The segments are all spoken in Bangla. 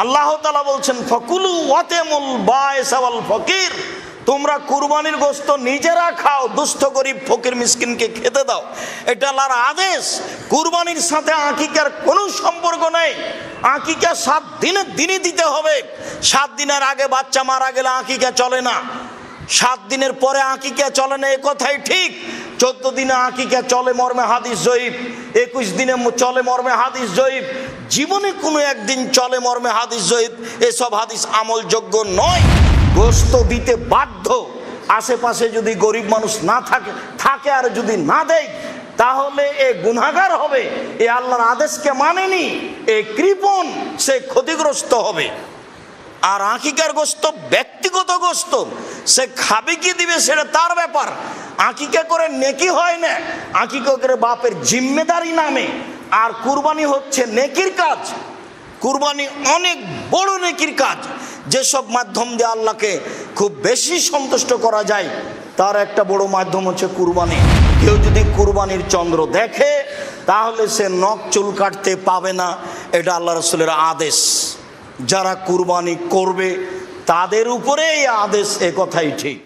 আল্লাহ তাআলা বলছেন ফাকুলু ওয়াতামুল বায়স ওয়াল ফকির, তোমরা কুরবানির গোশত নিজেরা খাও, দুস্থ গরিব ফকির মিসকিনকে খেতে দাও। এটা আল্লাহর আদেশ। কুরবানির সাথে আকিকার কোনো সম্পর্ক নেই। আকিকা 7 দিনের দিনই দিতে হবে। 7 দিনের আগে বাচ্চা মারা গেলে আকিকা চলে না, 7 দিনের পরে আকিকা চলে না, এ কথাই ঠিক। 14 দিনে আকিকা চলে মর্মে হাদিস জয়ীফ, 21 দিনে চলে মর্মে হাদিস জয়ীফ, জীবনে কোনো একদিন চলে মর্মে হাদিস জয়ীফ। এসব হাদিস আমলযোগ্য নয়। গোশত দিতে বাধ্য। আশেপাশে যদি গরিব মানুষ না থাকে আর যদি না দেয়, তাহলে এ গুনাহগার হবে, এ আল্লাহর আদেশকে মানেনি, এ কৃপণ, সে ক্ষতিগ্রস্ত হবে। আর আকিকার গোশত ব্যক্তিগত গোশত, সে খাবে কি দিবে সেটা তার ব্যাপার। আকিকা করে নেকি হয় না, আকিকা করে বাপের জিম্মেদারি নামে। আর কুরবানি হচ্ছে নেকির কাজ। কুরবানি অনেক বড় নেকির কাজ। যেসব মাধ্যম দিয়ে আল্লাহকে খুব বেশি সন্তুষ্ট করা যায়, তার একটা বড় মাধ্যম হচ্ছে কুরবানি। কেউ যদি কুরবানির চন্দ্র দেখে, তাহলে সে নখ চুল কাটতে পাবে না, এটা আল্লাহ রাসূলের আদেশ। যারা কুরবানি করবে তাদের উপরে এই আদেশ, এ কথাই ঠিক।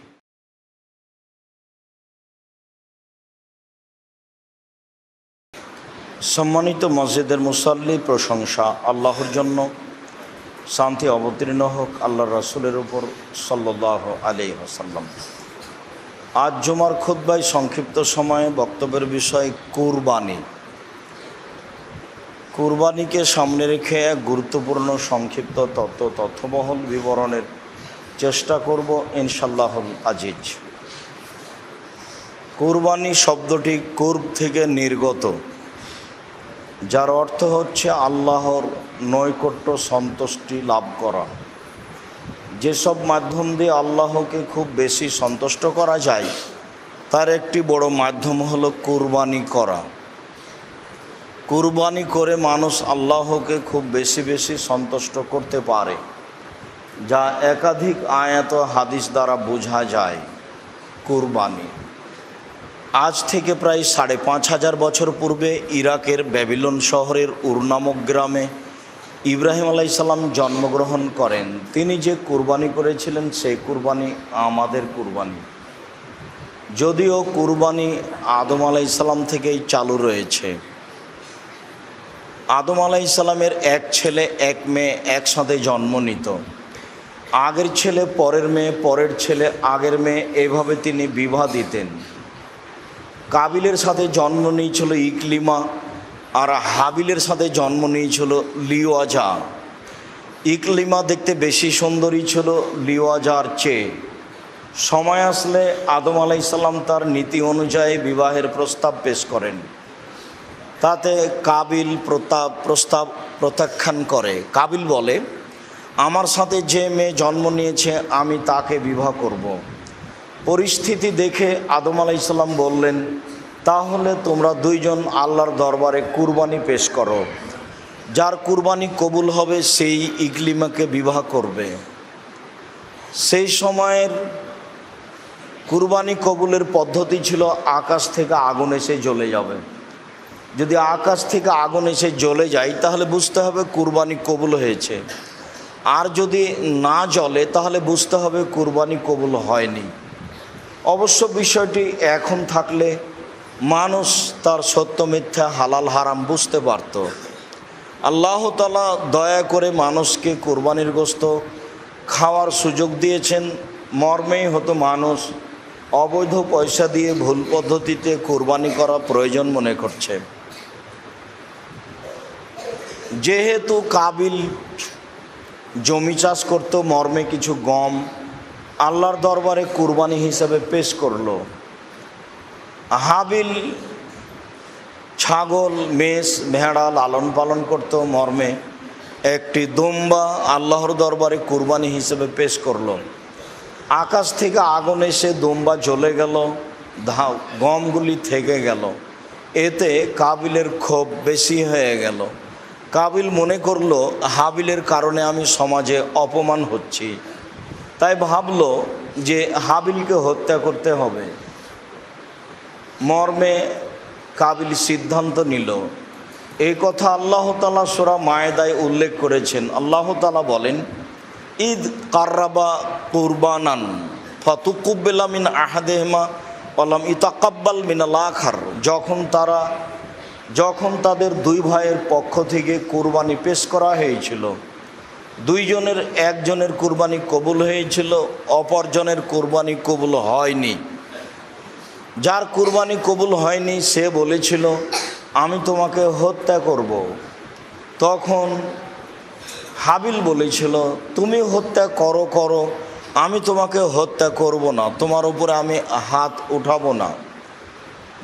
সম্মানিত মসজিদের মুসাল্লি, প্রশংসা আল্লাহর জন্য, শান্তি অবতীর্ণ হোক আল্লাহর রাসূলের উপর সাল্লাল্লাহু আলাইহি ওয়াসাল্লাম। আজ জুমার খুতবায় সংক্ষিপ্ত সময়ে বক্তব্যের বিষয় কুরবানি। কুরবানিকে সামনে রেখে এক গুরুত্বপূর্ণ সংক্ষিপ্ত তথ্যবহুল বিবরণের চেষ্টা করব ইনশাআল্লাহুল আজিজ। কুরবানি শব্দটি কুরব থেকে নির্গত, যার অর্থ হচ্ছে আল্লাহর নৈকট্য, সন্তুষ্টি লাভ করা। যেসব মাধ্যম দিয়ে আল্লাহকে খুব বেশি সন্তুষ্ট করা যায়, তার একটি বড় মাধ্যম হলো কুরবানি করা। কুরবানি করে মানুষ আল্লাহকে খুব বেশি সন্তুষ্ট করতে পারে, যা একাধিক আয়াত হাদিস দ্বারা বোঝা যায়। কুরবানি আজ থেকে প্রায় ৫,৫০০ বছর পূর্বে ইরাকের ব্যাবিলন শহরের উর নামক গ্রামে ইব্রাহিম আলাইহিস সালাম জন্মগ্রহণ করেন। তিনি যে কুরবানি করেছিলেন, সেই কুরবানি আমাদের কুরবানি। যদিও কুরবানি আদম আলাইহিস সালাম থেকেই চালু রয়েছে। আদম আলাইহিস সালামের এক ছেলে এক মেয়ে একসাথে জন্ম নিত। আগের ছেলে পরের মেয়ে, পরের ছেলে আগের মেয়ে, এভাবে তিনি বিবাহ দিতেন। কাবিলের সাথে জন্ম নিয়েছিল ইকলিমা, আর হাবিলের সাথে জন্ম নিয়েছিল লিওয়াজা। ইকলিমা দেখতে বেশি সুন্দরী ছিল লিওয়াজার চেয়ে। সময় আসলে আদম আলাইহিস সালাম তার নীতি অনুযায়ী বিবাহের প্রস্তাব পেশ করেন। তাতে কাবিল প্রস্তাব প্রত্যাখ্যান করে। কাবিল বলে, আমার সাথে যে মেয়ে জন্ম নিয়েছে আমি তাকে বিবাহ করব। পরিস্থিতি দেখে আদম আলাইহিস সালাম বললেন, তাহলে তোমরা দুইজন আল্লাহর দরবারে কুরবানি পেশ করো। যার কুরবানি কবুল হবে সেই ইকলিমাকে বিবাহ করবে। সেই সময়ের কুরবানি কবুলের পদ্ধতি ছিল আকাশ থেকে আগুন এসে জ্বলে যাবে। যদি আকাশ থেকে আগুন এসে জ্বলে যায়, তাহলে বুঝতে হবে কুরবানি কবুল হয়েছে। আর যদি না জ্বলে, তাহলে বুঝতে হবে কুরবানি কবুল হয়নি। অবশ্য বিষয়টি এখন থাকলে মানুষ তার সত্য মিথ্যা, হালাল হারাম বুঝতে পারত। আল্লাহ তাআলা দয়া করে মানুষকে কুরবানির গোশত খাওয়ার সুযোগ দিয়েছেন। মর্মেই হতো মানুষ অবৈধ পয়সা দিয়ে ভুল পদ্ধতিতে কুরবানি করা প্রয়োজন মনে করছে। যেহেতু কাবিল জমি চাষ করত, মর্মে কিছু গম আল্লাহর দরবারে কুরবানি হিসাবে পেশ করলো। হাবিল ছাগল, মেষ, ভেড়া লালন পালন করত, মর্মে একটি দুম্বা আল্লাহর দরবারে কুরবানি হিসেবে পেশ করলো। আকাশ থেকে আগুন এসে দুম্বা জ্বলে গেল, গমগুলি থেকে গেল। এতে কাবিলের ক্ষোভ বেশি হয়ে গেল। কাবিল মনে করলো, হাবিলের কারণে আমি সমাজে অপমান হচ্ছি। তাই ভাবলো যে হাবিলকে হত্যা করতে হবে। মর্মে কাবিল সিদ্ধান্ত নিল, এই কথা আল্লাহ তাআলা সূরা মায়েদায় উল্লেখ করেছেন। আল্লাহ তাআলা বলেন, ঈদ কাররাবা কুরবানান ফাতুকুব্বিলা মিন আহাদিহিমা ওয়ালাম ইতাকাব্বাল মিনাল আখার। যখন তাদের দুই ভাইয়ের পক্ষ থেকে কুরবানি পেশ করা হয়েছিল, দুইজনের একজনের কুরবানি কবুল হয়েছিল, অপরজনের কুরবানি কবুল হয়নি। যার কুরবানি কবুল হয়নি সে বলেছিল আমি তোমাকে হত্যা করব। তখন হাবিল বলেছিল তুমি হত্যা করো, আমি তোমাকে হত্যা করব না, তোমার উপরে আমি হাত উঠাবো না।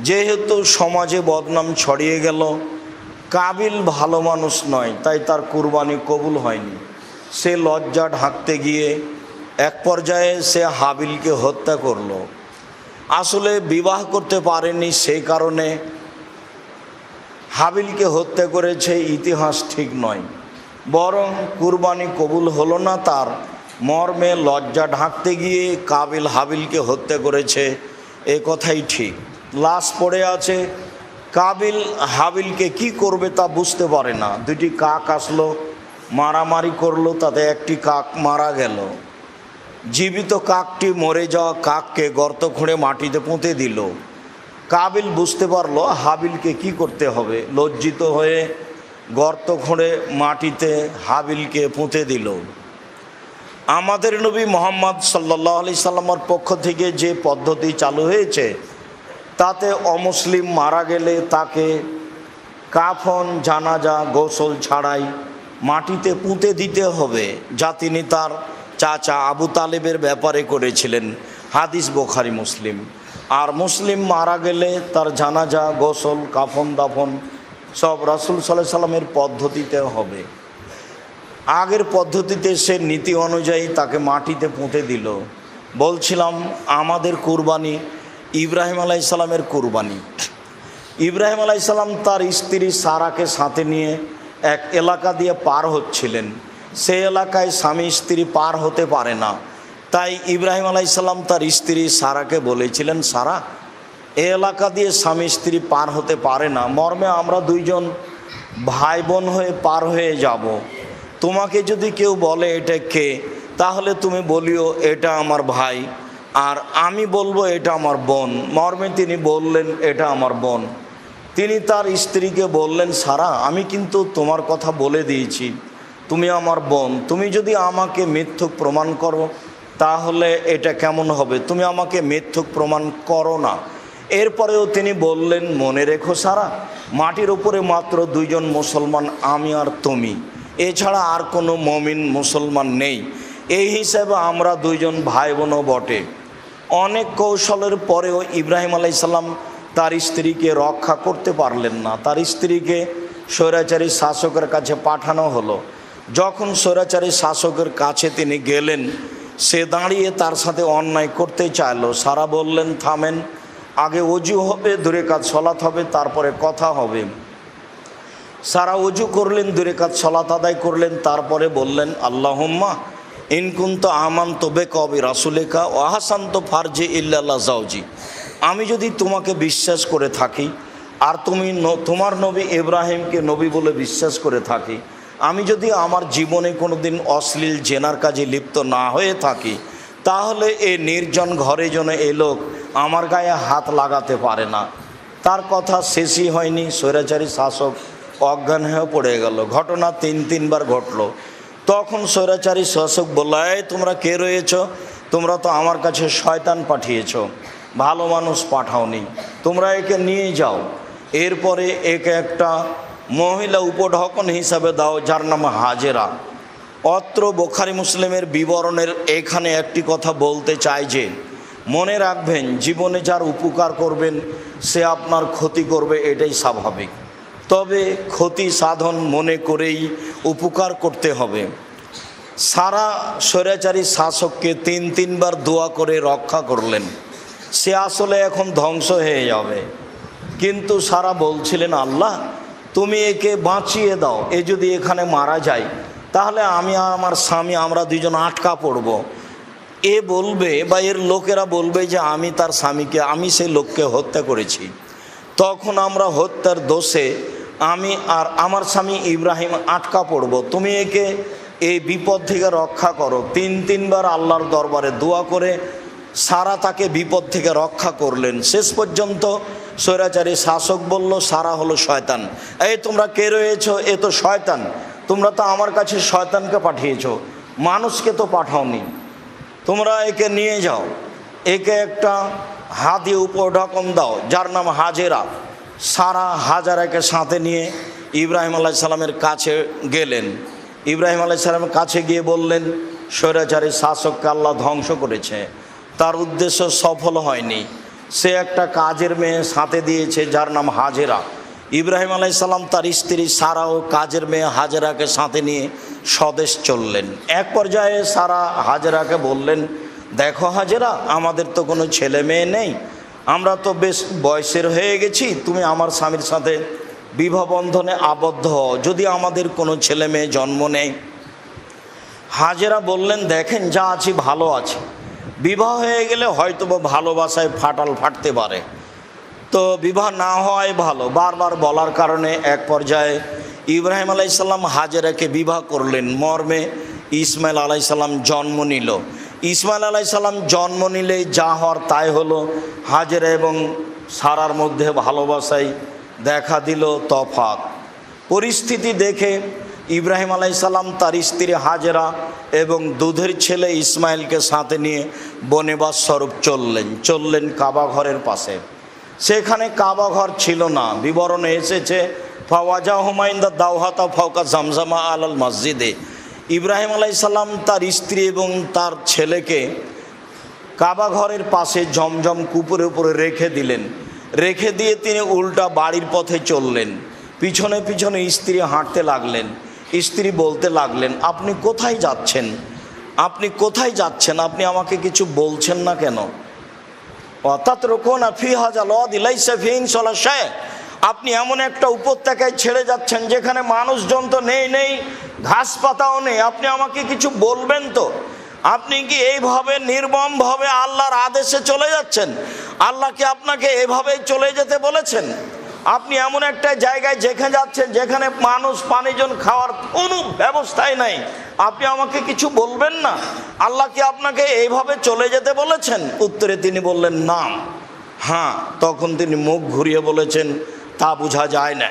যেহেতু সমাজে বদনাম ছড়িয়ে গেল, কাবিল ভালো মানুষ নয়, তাই তার কুরবানি কবুল হয়নি। সে লজ্জা ঢাকতে গিয়ে এক পর্যায়ে সে হাবিলকে হত্যা করল। আসলে বিবাহ করতে পারেনি, সেই কারণে হাবিলকে হত্যা করেছে, ইতিহাস ঠিক নয়। বরং কুরবানি কবুল হলো না তার, মর্মে লজ্জা ঢাকতে গিয়ে কাবিল হাবিলকে হত্যা করেছে, এ কথাই ঠিক। লাশ পড়ে আছে, কাবিল হাবিলকে কি করবে তা বুঝতে পারে না। দুটি কাক আসলো, মারামারি করলো, তাতে একটি কাক মারা গেল। জীবিত কাকটি মরে যাওয়া কাককে গর্ত খুঁড়ে মাটিতে পুঁতে দিল। কাবিল বুঝতে পারলো হাবিলকে কি করতে হবে, লজ্জিত হয়ে গর্ত খুঁড়ে মাটিতে হাবিলকে পুঁতে দিল। আমাদের নবী মুহাম্মদ সাল্লাল্লাহু আলাইহি সাল্লামের পক্ষ থেকে যে পদ্ধতি চালু হয়েছে, তাতে অমুসলিম মারা গেলে তাকে কাফন, জানাজা, গোসল ছাড়াই মাটিতে পুঁতে দিতে হবে, যা তিনি তার চাচা আবু তালেবের ব্যাপারে করেছিলেন। হাদিস বুখারী মুসলিম। আর মুসলিম মারা গেলে তার জানাজা, গোসল, কাফন, দাফন সব রাসূল সাল্লাল্লাহু আলাইহি সাল্লামের পদ্ধতিতে হবে। আগের পদ্ধতিতে সে নীতি অনুযায়ী তাকে মাটিতে পুঁতে দিল। বলছিলাম আমাদের কুরবানি ইব্রাহিম আলাইহিস সালামের কুরবানি। ইব্রাহিম আলাইহিস সালাম তার স্ত্রী সারাকে সাথে নিয়ে এক এলাকা দিয়ে পার হচ্ছিলেন। সেই এলাকায় স্বামী স্ত্রী পার হতে পারে না, তাই ইব্রাহিম আলাইহিস সালাম তার স্ত্রী সারাকে বলেছিলেন, সারা, এই এলাকা দিয়ে স্বামী স্ত্রী পার হতে পারে না, মর্মে আমরা দুইজন ভাই বোন হয়ে পার হয়ে যাব। তোমাকে যদি কেউ বলে এটা কে, তাহলে তুমি বলিও এটা আমার ভাই, আর আমি বলবো এটা আমার বোন। মর্মে তিনি বললেন এটা আমার বোন। তিনি তার স্ত্রীকে বললেন, সারা, আমি কিন্তু তোমার কথা বলে দিয়েছি, তুমি আমার বোন। তুমি যদি আমাকে মিথ্যুক প্রমাণ করো তাহলে এটা কেমন হবে, তুমি আমাকে মিথ্যুক প্রমাণ করো না। এরপরেও তিনি বললেন, মনে রেখো সারা, মাটির উপরে মাত্র দুইজন মুসলমান, আমি আর তুমি, এছাড়া আর কোনো মুমিন মুসলমান নেই। এই হিসাবে আমরা দুইজন ভাই বোনও বটে। অনেক কৌশলের পরেও ইব্রাহিম আলাইহিস সালাম তার স্ত্রীকে রক্ষা করতে পারলেন না। তার স্ত্রীকে স্বৈরাচারী শাসকের কাছে পাঠানো হলো। যখন স্বৈরাচারী শাসকের কাছে তিনি গেলেন, সে দাঁড়িয়ে তার সাথে অন্যায় করতে চাইলো। সারা বললেন, থামেন, আগে ওযু হবে, 2 রাকাত সালাত হবে, তারপরে কথা হবে। সারা ওযু করলেন, 2 রাকাত সালাত আদায় করলেন, তারপরে বললেন, আল্লাহুম্মা ইন কুনতা আমানতু বিকা ওয়া বিরাসূলিকা ওয়া আহসানতু ফারজি ইল্লা যাওজি। আমি যদি তোমাকে বিশ্বাস করে থাকি আর তুমি তোমার নবী ইব্রাহিমকে নবী বলে বিশ্বাস করে থাকি, আমি যদি আমার জীবনে কোনো দিন অশ্লীল জেনার কাজে লিপ্ত না হয়ে থাকি, তাহলে এই নির্জন ঘরে যেন এই লোক আমার গায়ে হাত লাগাতে পারে না। তার কথা শেষই হয়নি, স্বৈরাচারী শাসক অজ্ঞান হয়ে পড়ে গেল। ঘটনা 3বার ঘটল। তখন স্বৈরাচারী শাসক বলল, এই তোমরা কে রয়েছ? তোমরা তো আমার কাছে শয়তান পাঠিয়েছ, ভালো মানুষ পাঠাওনি, তোমরা একে নিয়ে যাও। এরপরে একে একটা মহিলা উপঢকন হিসাবে দাও, যার নাম হাজেরা। অত্র বুখারী মুসলিমের বিবরণের এখানে একটি কথা বলতে চাই যে, মনে রাখবেন জীবনে যার উপকার করবেন সে আপনার ক্ষতি করবে, এটাই স্বাভাবিক। তবে ক্ষতি সাধন মনে করেই উপকার করতে হবে। সারা স্বৈরাচারী শাসককে 3বার দোয়া করে রক্ষা করলেন। সে আসলে এখন ধ্বংস হয়ে যাবে, কিন্তু সারা বলছিলেন, আল্লাহ তুমি একে বাঁচিয়ে দাও, এ যদি এখানে মারা যায় তাহলে আমি আর আমার স্বামী আমরা দুজন আটকা পড়ব। এ বলবে বা এর লোকেরা বলবে যে আমি তার স্বামীকে, আমি সেই লোককে হত্যা করেছি। তখন আমরা হত্যার দোষে আমি আর আমার স্বামী ইব্রাহিম আটকা পড়ব, তুমি একে এই বিপদ থেকে রক্ষা করো। তিনবার আল্লাহর দরবারে দোয়া করে সারা তাকে বিপদ থেকে রক্ষা করলেন। শেষ পর্যন্ত স্বৈরাচারী শাসক বলল, সারা হলো শয়তান। এই তোমরা কে রয়েছো? এ তো শয়তান, তোমরা তো আমার কাছে শয়তানকে পাঠিয়েছো, মানুষকে তো পাঠাওনি, তোমরা একে নিয়ে যাও, একে একটা হাতি উপঢকন দাও যার নাম হাজেরা। সারা হাজারাকে সাথে নিয়ে ইব্রাহিম আলাইহিস সালামের কাছে গেলেন। ইব্রাহিম আলাইহিস সালামের কাছে গিয়ে বললেন, স্বৈরাচারী শাসককে আল্লাহ ধ্বংস করেছে, তার উদ্দেশ্য সফল হয়নি, সে একটা কাজের মেয়ে সাথে দিয়েছে যার নাম হাজেরা। ইব্রাহিম আলাইহিস সালাম তার স্ত্রী সারা ও কাজের মেয়ে হাজেরাকে সাথে নিয়ে স্বদেশ চললেন। এক পর্যায়ে সারা হাজেরাকে বললেন, দেখো হাজেরা, আমাদের তো কোনো ছেলে মেয়ে নেই, আমরা তো বেশ বয়সের হয়ে গেছি, তুমি আমার স্বামীর সাথে বিবাহ বন্ধনে আবদ্ধ হও, যদি আমাদের কোনো ছেলে মেয়ে জন্ম নেয়। হাজেরা বললেন, দেখেন যা আছি ভালো আছে, বিবাহ হয়ে গেলে হয়তো ভালোবাসায় ফাটাল ফাটতে পারে, তো বিবাহ না হওয়াই ভালো। বারবার বলার কারণে এক পর্যায়ে ইব্রাহিম আলাইহিস সালাম হাজেরাকে বিবাহ করলেন। মর্মে ইসমাইল আলাইহিস সালাম জন্ম নিল। ইসমাইল আলাইহিস সালাম জন্ম নিলেই যা হওয়ার তাই হলো। হাজেরা এবং সারার মধ্যে ভালোবাসায় দেখা দিল তফাৎ। পরিস্থিতি দেখে ইব্রাহিম আলাইহিস সালাম তার স্ত্রী হাজেরা এবং দুধের ছেলে ইসমাইলকে সাথে নিয়ে বনবাস স্বরূপ চললেন কাবা ঘরের পাশে। সেখানে কাবা ঘর ছিল না, বিবরণে এসেছে ফাওয়াজা হুমাইন্দা দাওহাতা ফাওকা জামজামা আলাল মসজিদে। ইব্রাহিম আলাইহিস সালাম তার স্ত্রী এবং তার ছেলেকে কাবা ঘরের পাশে জমজম কূপের উপরে রেখে দিলেন। রেখে দিয়ে তিনি উল্টা বাড়ির পথে চললেন। পিছনে পিছনে স্ত্রী হাঁটতে লাগলেন। স্ত্রী বলতে লাগলেন, আপনি কোথায় যাচ্ছেন? আপনি কোথায় যাচ্ছেন? আপনি আমাকে কিছু বলছেন না কেন? আপনি এমন একটা উপত্যকায় ছেড়ে যাচ্ছেন যেখানে মানুষজন তো নেই, ঘাস পাতাও নেই, আপনি আমাকে কিছু বলবেন তো? আপনি কি এইভাবে নির্মমভাবে আল্লাহর আদেশে চলে যাচ্ছেন? আল্লাহ কি আপনাকে এভাবেই চলে যেতে বলেছেন? আপনি এমন একটা জায়গায় যেখানে যাচ্ছেন যেখানে মানুষ পানিজন খাওয়ার কোনো ব্যবস্থাই নাই, আপনি আমাকে কিছু বলবেন না? আল্লাহ কি আপনাকে এইভাবে চলে যেতে বলেছেন? উত্তরে তিনি বললেন, না। হ্যাঁ, তখন তিনি মুখ ঘুরিয়ে বলেছেন, তা বোঝা যায় না।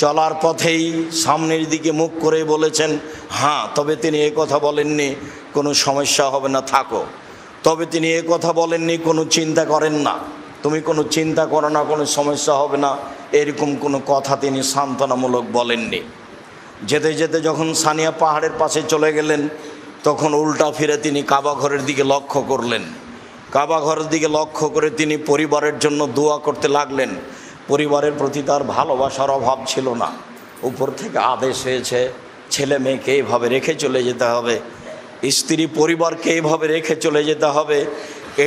চলার পথেই সামনের দিকে মুখ করে বলেছেন, হ্যাঁ। তবে তিনি এ কথা বলেননি কোনো সমস্যা হবে না, থাকো। তবে তিনি এ কথা বলেননি কোনো চিন্তা করেন না, তুমি কোনো চিন্তা করো না, কোনো সমস্যা হবে না, এরকম কোনো কথা তিনি সান্ত্বনামূলক বলেননি। যেতে যেতে যখন সানিয়া পাহাড়ের পাশে চলে গেলেন, তখন উল্টা ফিরে তিনি কাবা ঘরের দিকে লক্ষ্য করলেন। কাবা ঘরের দিকে লক্ষ্য করে তিনি পরিবারের জন্য দোয়া করতে লাগলেন। পরিবারের প্রতি তার ভালোবাসার অভাব ছিল না। উপর থেকে আদেশ হয়েছে ছেলে মেয়েকে এইভাবে রেখে চলে যেতে হবে, স্ত্রী পরিবারকে এইভাবে রেখে চলে যেতে হবে,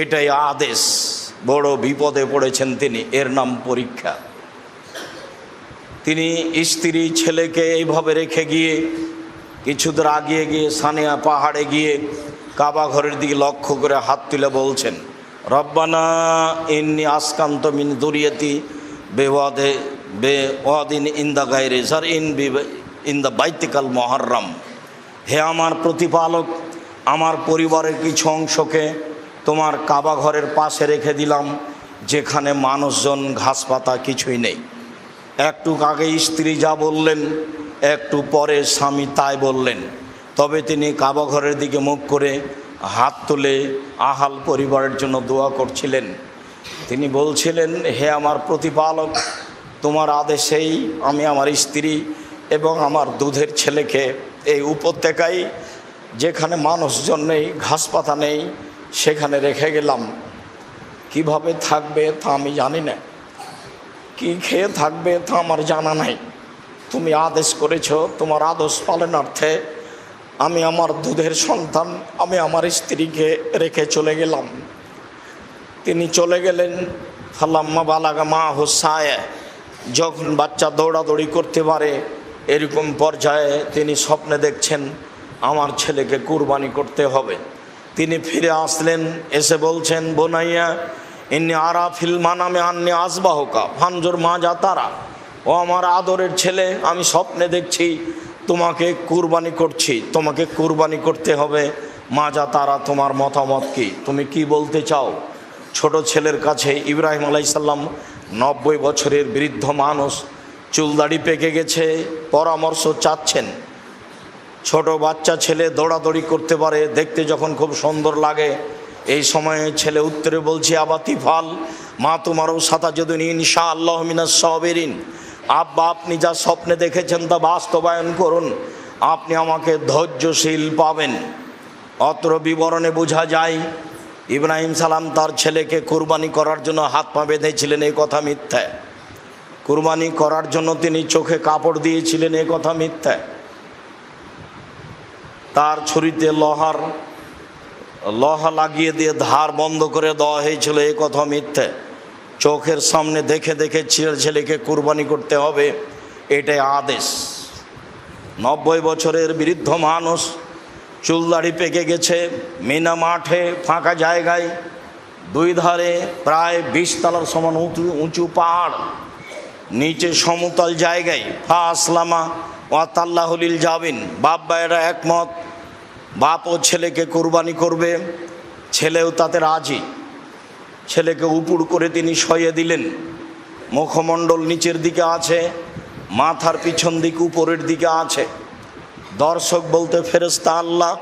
এটাই আদেশ। বড় বিপদে পড়েছেন তিনি, এর নাম পরীক্ষা। তিনি স্ত্রী ছেলেকে এইভাবে রেখে গিয়ে কিছুদূর আগিয়ে গিয়ে সানিয়া পাহাড়ে গিয়ে কাবা ঘরের দিকে লক্ষ্য করে হাত তুলে বলছেন, রব্বানা ইন্নী আসকান্ত মিন দুরিয়াতি বেওয়াদিন ইন্দা গায়রি জারইন ইন্দা বাইতিকাল মুহাররম। হে আমার প্রতিপালক, আমার পরিবারের কিছু অংশকে তোমার কাবা ঘরের পাশে রেখে দিলাম যেখানে মানুষজন ঘাস পাতা কিছুই নেই। একটু আগে স্ত্রী যা বললেন, একটু পরে স্বামী তাই বললেন। তবে তিনি কাবা ঘরের দিকে মুখ করে হাত তুলে আহাল পরিবারের জন্য দোয়া করছিলেন। তিনি বলছিলেন, হে আমার প্রতিপালক, তোমার আদেশেই আমি আমার স্ত্রী এবং আমার দুধের ছেলেকে এই উপত্যকায় যেখানে মানুষজন নেই, ঘাস পাতা নেই, সেখানে রেখে গেলাম। কিভাবে থাকবে তা আমি জানি না, কি খেয়ে থাকবে তা আমার জানা নাই। তুমি আদেশ করেছ, তোমার আদেশ পালনার্থে আমি আমার দুধের সন্তান, আমি আমার স্ত্রীকে রেখে চলে গেলাম। তিনি চলে গেলেন। ফালাম্মা বালাগা মা হুসায়, যখন বাচ্চা দৌড়াদৌড়ি করতে পারে এরকম পর্যায়ে তিনি স্বপ্নে দেখছেন আমার ছেলেকে কুরবানি করতে হবে। তিনি ফিরে আসলেন, এসে বলছেন, বোনাইয়া ইন্নি আরা ফিল মানামে আন্নি আসবাহকা ফানজুর মা যা তারা। ও আমার আদরের ছেলে, আমি স্বপ্নে দেখছি তোমাকে কুরবানি করছি, তোমাকে কুরবানি করতে হবে। মাজা তারা, তোমার মতামত কি, তুমি কি বলতে চাও? ছোট ছেলের কাছে ইব্রাহিম আলাইসাল্লাম 90 বছরের বৃদ্ধ মানুষ, চুলদাড়ি পেকে গেছে, পরামর্শ চাচ্ছেন। ছোট বাচ্চা ছেলে দৌড়াদৌড়ি করতে পারে, দেখতে যখন খুব সুন্দর লাগে। এই সময়ে ছেলে উত্তরে বলছে, আবাতি ফাল মা তোমারও সাতা যদিন ইনশা আল্লাহ মিনাস সাবিরিন। আব্বা, আপনি যা স্বপ্নে দেখেছেন তা বাস্তবায়ন করুন, আপনি আমাকে ধৈর্যশীল পাবেন। অত্র বিবরণে বোঝা যায় ইব্রাহিম সালাম তার ছেলেকে কুরবানি করার জন্য হাত পা বেঁধেছিলেন, এ কথা মিথ্যা। কুরবানি করার জন্য তিনি চোখে কাপড় দিয়েছিলেন, এ কথা মিথ্যা। তার ছুরিতে লোহা লাগিয়ে দিয়ে ধার বন্ধ করে দেওয়া হয়েছিল, এ কথা মিথ্যে। চোখের সামনে দেখে দেখে ছেলেকে কুরবানি করতে হবে, এটাই আদেশ। 90 বছরের বৃদ্ধ মানুষ, চুলদাড়ি পেকে গেছে, মিনা মাঠে ফাঁকা জায়গায়, দুই ধারে প্রায় 20 তলার সমান উঁচু পাহাড়, নিচে সমতল জায়গায়। ফা আসলামা ওয়া তাল্লাহুলিল জাবিন, বাপ ভাইয়েরা একমত, বাপও ছেলেকে কুরবানি করবে, ছেলেও তাতে রাজি। ছেলেকে উপুড় করে তিনি শইয়ে দিলেন, মুখমণ্ডল নিচের দিকে আছে, মাথার পিছন দিক উপরের দিকে আছে। দর্শক বলতে ফেরেশতা আল্লাহ,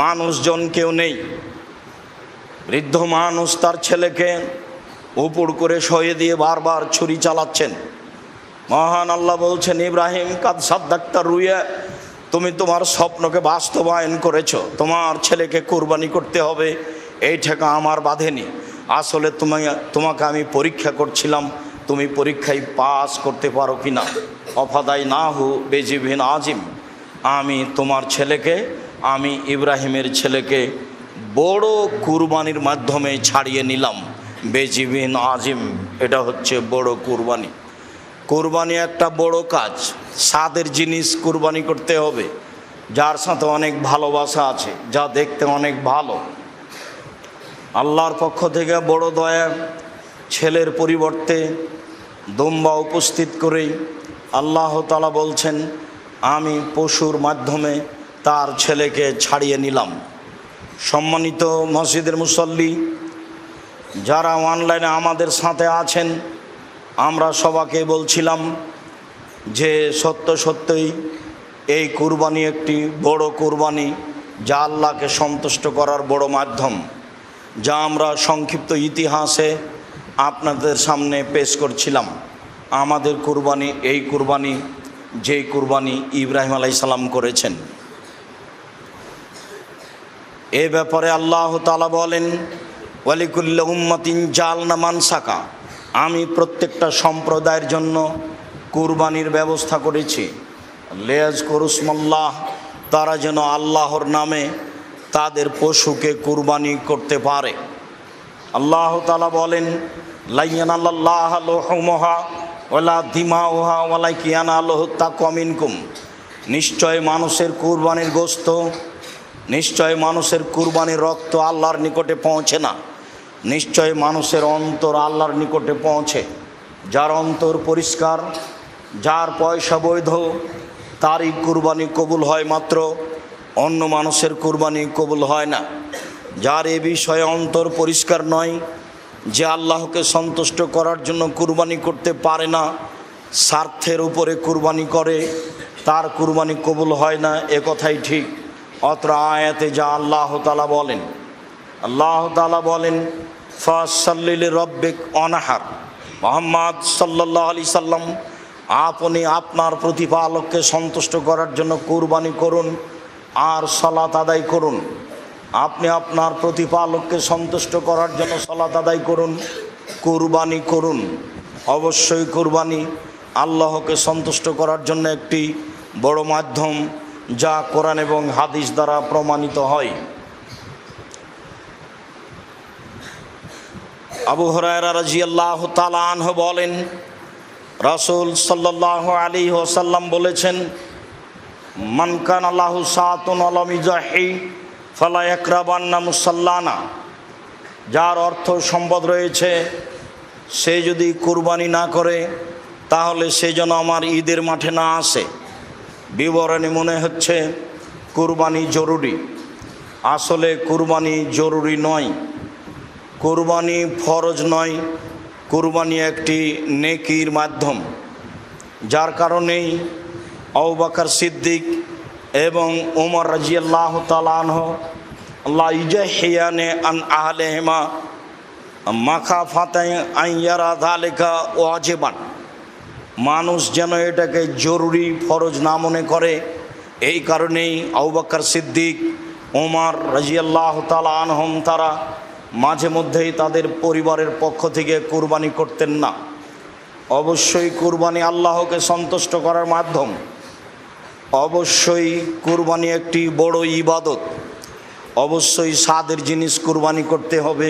মানুষজন কেউ নেই। বৃদ্ধ মানুষ তার ছেলেকে উপুড় করে শইয়ে দিয়ে বারবার ছুরি চালাচ্ছেন। মহান আল্লাহ বলছেন, ইব্রাহিম কাদ সাদ্দাক্তা রুইয়া, তুমি তোমার স্বপ্নকে বাস্তবায়ন করেছো, তোমার ছেলেকে কুরবানি করতে হবে, এই ঠেকা আমার বাঁধেনি। আসলে তোমাকে আমি পরীক্ষা করছিলাম, তুমি পরীক্ষায় পাস করতে পারো কি না। অফাদাই না হু বেজিবিন আজিম, আমি তোমার ছেলেকে, আমি ইব্রাহিমের ছেলেকে বড় কুরবানির মাধ্যমে ছাড়িয়ে নিলাম। বেজিবিন আজিম, এটা হচ্ছে বড় কুরবানি। কুরবানি একটা বড় কাজ, স্বাদের জিনিস কুরবানি করতে হবে, যার সাথে অনেক ভালোবাসা আছে, যা দেখতে অনেক ভালো। আল্লাহর পক্ষ থেকে বড় দয়া, ছেলের পরিবর্তে দুম্বা উপস্থিত করেই আল্লাহ তাআলা বলছেন, আমি পশুর মাধ্যমে তার ছেলেকে ছাড়িয়ে নিলাম। সম্মানিত মসজিদের মুসল্লি, যারা অনলাইনে আমাদের সাথে আছেন, আমরা সবাইকে বলছিলাম যে সত্যই এই কুরবানি একটি বড় কুরবানি, যা আল্লাহকে সন্তুষ্ট করার বড় মাধ্যম, যা আমরা সংক্ষিপ্ত ইতিহাসে আপনাদের সামনে পেশ করছিলাম। আমাদের কুরবানি এই কুরবানি, যেই কুরবানি ইব্রাহিম আলাইহিস সালাম করেছেন। এ ব্যাপারে আল্লাহ তাআলা বলেন, ওয়ালিকুল্লি উম্মাতিন জাআলনা মানসাকা, আমি প্রত্যেকটা সম্প্রদায়ের জন্য কুরবানির ব্যবস্থা করেছি। লিয়াজকুরুসমাল্লাহ, তারা যেন আল্লাহর নামে তাদের পশুকে কুরবানি করতে পারে। আল্লাহ তাআলা বলেন, লা ইয়ানাল্লাহু লুহুমুহা ওয়ালা দিমাউহা ওয়ালাকিন ইয়ানালুহু তাকওয়া মিনকুম, নিশ্চয় মানুষের কুরবানির গোশত, নিশ্চয় মানুষের কুরবানির রক্ত আল্লাহর নিকটে পৌঁছে না, নিশ্চয় মানুষের অন্তর আল্লাহর নিকটে পৌঁছে। যার অন্তর পরিষ্কার, যার পয়সা বৈধ, তারই কুরবানি কবুল হয় মাত্র, অন্য মানুষের কুরবানি কবুল হয় না। যার এ বিষয়ে অন্তর পরিষ্কার নয়, যে আল্লাহকে সন্তুষ্ট করার জন্য কুরবানি করতে পারে না, স্বার্থের উপরে কুরবানি করে, তার কুরবানি কবুল হয় না, এ কথাই ঠিক। অত্র আয়াতে যা আল্লাহ তাআলা বলেন, আল্লাহ তাআলা বলেন, ফাসাল্লি লিরাব্বিক ওয়ানহার, মুহাম্মদ সাল্লাল্লাহু আলাইহি সাল্লাম, আপনি আপনার প্রতিপালককে সন্তুষ্ট করার জন্য কুরবানি করুন আর সালাত আদায় করুন। আপনি আপনার প্রতিপালককে সন্তুষ্ট করার জন্য সালাত আদায় করুন, কুরবানি করুন। অবশ্যই কুরবানি আল্লাহকে সন্তুষ্ট করার জন্য একটি বড় মাধ্যম, যা কোরআন এবং হাদিস দ্বারা প্রমাণিত হয়। আবু হুরায়রা রাদিয়াল্লাহু তাআলা আনহু বলেন, রাসূল সাল্লাল্লাহু আলাইহি ওয়াসাল্লাম বলেছেন, মান কানা লাহু সাআতুন ওয়া লাম ইজাহি ফালা ইয়াকরাবান্না মুসাল্লানা, যার অর্থ সম্পদ রয়েছে, সে যদি কুরবানি না করে, তাহলে সে যেন আমার ঈদের মাঠে না আসে। বিবরণে মনে হচ্ছে কুরবানি জরুরি। আসলে কুরবানি জরুরি নয়, কুরবানি ফরজ নয়, কুরবানি একটি নেকির মাধ্যম। যার কারণেই আবু বকর সিদ্দিক এবং ওমর রাদিয়াল্লাহু তাআলা আনহু লা ইজাহিয়ানে আন আহলিহিমা মাখাফাতান আন ইয়ারা যালিকা ওয়াজিবান, মানুষ যেন এটাকে জরুরি ফরজ না মনে করে, এই কারণেই আবু বকর সিদ্দিক, ওমর রাদিয়াল্লাহু তাআলা আনহুম তারা মাঝে মধ্যেই তাদের পরিবারের পক্ষ থেকে কুরবানি করতেন না। অবশ্যই কুরবানি আল্লাহকে সন্তুষ্ট করার মাধ্যম, অবশ্যই কুরবানি একটি বড় ইবাদত, অবশ্যই স্বাদের জিনিস কুরবানি করতে হবে,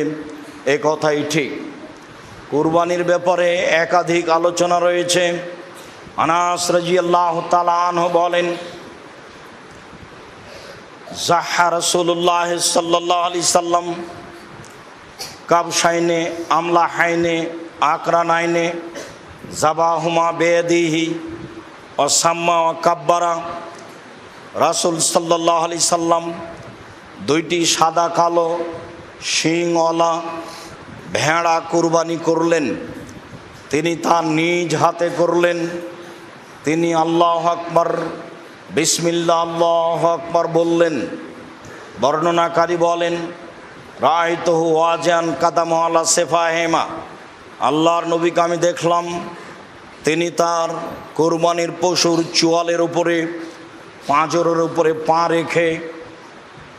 এ কথাই ঠিক। কুরবানির ব্যাপারে একাধিক আলোচনা রয়েছে। আনাস রাদিয়াল্লাহু তাআলা আনহু বলেন, জাহা রাসূলুল্লাহ সাল্লাল্লাহু আলাইহি সাল্লাম কাবশাইনে আমলাহাইনে আকরানাইনে জাবাহুমা বেয়াদিহি ও সাম্মা ও কাব্বারা। রাসূল সাল্লাল্লাহু আলাইহি সাল্লাম দুইটি সাদা কালো শিংওয়ালা ভেড়া কুরবানি করলেন। তিনি তা নিজ হাতে করলেন। তিনি আল্লাহু আকবার, বিসমিল্লাহ আল্লাহু আকবার বললেন। বর্ণনাকারী বলেন, রাআইতুহু ওয়াজিআন কাদামু আলা সিফাহিমা, আল্লাহর নবীকে আমি দেখলাম তিনি তার কুরবানির পশুর চোয়ালের উপরে, পাঁজরের উপরে পা রেখে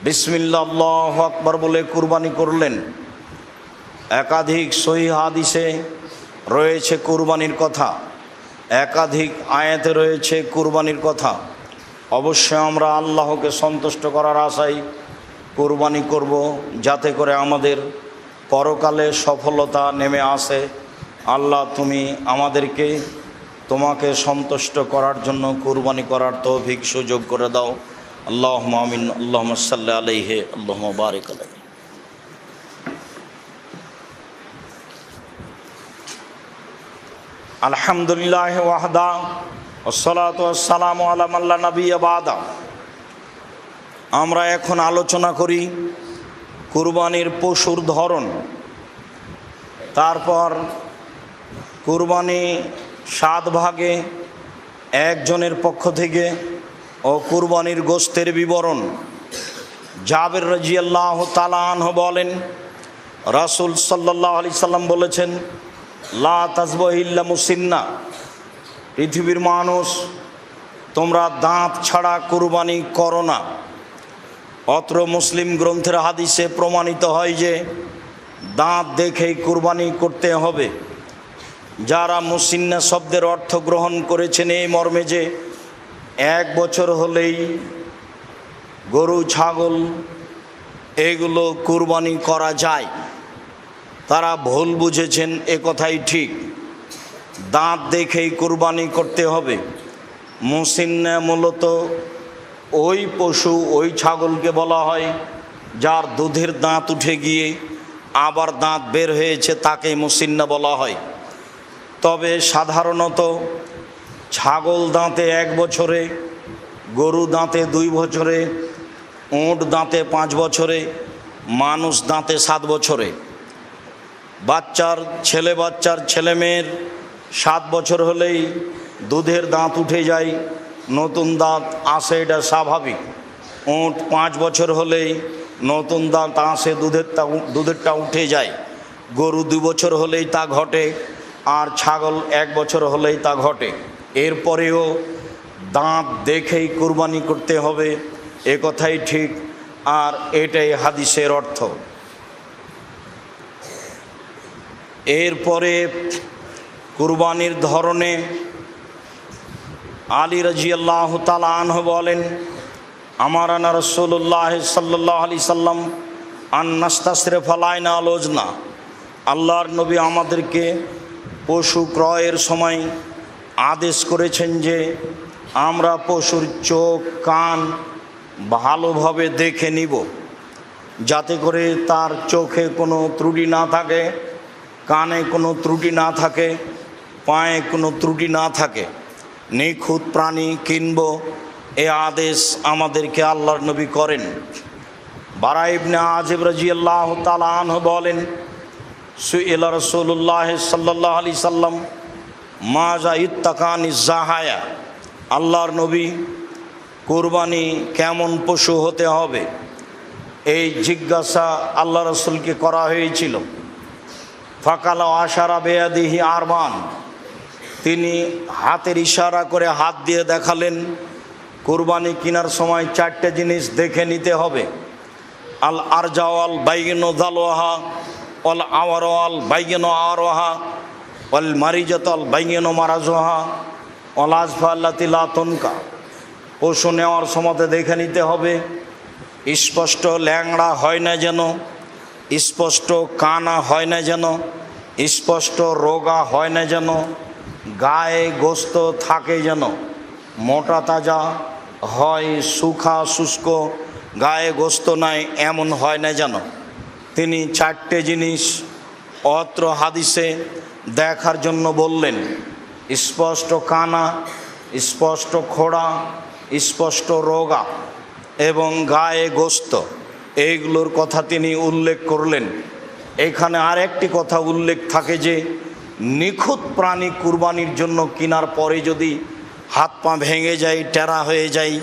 বিসমিল্লাহ আল্লাহু আকবার বলে কুরবানি করলেন। একাধিক সহিহ হাদিসে রয়েছে কুরবানির কথা, একাধিক আয়াতে রয়েছে কুরবানির কথা। অবশ্যই আমরা আল্লাহকে সন্তুষ্ট করার আশায় কুরবানি করব, যাতে করে আমাদের পরকালে সফলতা নেমে আসে। আল্লাহ তুমি আমাদেরকে তোমাকে সন্তুষ্ট করার জন্য কুরবানি করার তৌফিক সুযোগ করে দাও। আল্লাহুম্মা আমিন। আল্লাহুম্মা সাল্লি আলাইহি, আল্লাহুম্মা বারিক আলাইহি। আলহামদুলিল্লাহ ওয়াহদা ওয়াসসালাতু ওয়াসসালামু আলা মান লা নাবিয়্যা বাদা। আমরা এখন আলোচনা করি কুরবানির পশুর ধরন। তারপর কুরবানি 7 ভাগে একজনের পক্ষ থেকে ও কুরবানির গোশতের বিবরণ। জাবের রাদিয়াল্লাহু তাআলা আনহু বলেন, রাসূল সাল্লাল্লাহু আলাইহি সাল্লাম বলেছেন, লা তাযবাহু ইল্লা মুসিন্না, পৃথিবীর মানুষ তোমরা দাঁত ছাড়া কুরবানি করো না। অত্র মুসলিম গ্রন্থের হাদিসে প্রমাণিত হয় যে দাঁত দেখেই কুরবানি করতে হবে। যারা মুসিন্না শব্দের অর্থ গ্রহণ করেছেন এই মর্মে যে 1 বছর হলেই গরু ছাগল এগুলো কুরবানি করা যায়, তারা ভুল বুঝেছেন। এ কথাই ঠিক, দাঁত দেখেই কুরবানি করতে হবে। মুসিন্না মূলত ওই পশু, ওই ছাগলকে বলা হয় যার দুধের দাঁত উঠে গিয়ে আবার দাঁত বের হয়েছে, তাকেই মুসিন্না বলা হয়। তবে সাধারণত ছাগল দাঁতে 1 বছরে, গরু দাঁতে 2 বছরে, উট দাঁতে 5 বছরে, মানুষ দাঁতে 7 বছরে। বাচ্চার ছেলে মেয়ের 7 বছর হলেই দুধের দাঁত উঠে যায়, নতুন দাঁত আসে, এটা স্বাভাবিক। উট 5 বছর হলেই নতুন দাঁত আসে, দুধেরটা উঠে যায়। গরু 2 বছর হলেই তা ঘটে, আর ছাগল 1 বছর হলেই তা ঘটে। এরপরেও দাঁত দেখেই কুরবানি করতে হবে, এ কথাই ঠিক, আর এটাই হাদিসের অর্থ। এরপরে কুরবানির ধরনে আলী রাদিয়াল্লাহু তাআলা আনহু বলেন, আমারানা রাসূলুল্লাহ সাল্লাল্লাহু আলাইহি সাল্লাম আন নাস্তাসরিফা লানা আল-উজনা, আল্লাহর নবী আমাদেরকে পশু ক্রয়ের সময় আদেশ করেছেন যে আমরা পশুর চোখ কান ভালোভাবে দেখে নিব, যাতে করে তার চোখে কোনো ত্রুটি না থাকে, কানে কোনো ত্রুটি না থাকে, পায়ে কোনো ত্রুটি না থাকে, নিখুঁত প্রাণী কিনব, এ আদেশ আমাদেরকে আল্লাহর নবী করেন। বারা ইবনে আজিব রাদিয়াল্লাহু তাআলা আনহু বলেন, সুইলা রাসূলুল্লাহ সাল্লাল্লাহু আলাইহি সাল্লাম মাজা ইত্তাকানি জাহায়া, আল্লাহর নবী কুরবানি কেমন পশু হতে হবে এই জিজ্ঞাসা আল্লাহ রসুলকে করা হয়েছিল। ফাকালা আশারা বেয়াদিহি আরবান, তিনি হাতের ইশারা করে হাত দিয়ে দেখালেন কুরবানি কেনার সময় 4টে জিনিস দেখে নিতে হবে। আল আরজাওয়াল বাইগিনো দালওয়াহা, অল আওয়ারওয়াল বাইগিনো আরওয়াহা, অল মারিজাতাল বাইগিনো মারাজোহা, অল আজফাল্লাতি লা তুনকা। পশু নেওয়ার সময় দেখে নিতে হবে স্পষ্ট ল্যাংড়া হয় না যেন, স্পষ্ট কানা হয় না যেন, স্পষ্ট রোগা হয় না যেন, গায়ে গোস্ত থাকে যেন, মোটা তাজা হয়, শুখা শুষ্ক গায়ে গোস্ত নাই এমন হয় না যেন। তিনি 4টে জিনিস অত্র হাদিসে দেখার জন্য বললেন। স্পষ্ট কানা, স্পষ্ট খোড়া, স্পষ্ট রোগা এবং গায়ে গোস্ত, এইগুলোর কথা তিনি উল্লেখ করলেন। এখানে আর একটি কথা উল্লেখ থাকে যে নিখুঁত প্রাণী কুরবানির জন্য কেনার পরে যদি হাত পা ভেঙে যায়, টেরা হয়ে যায়,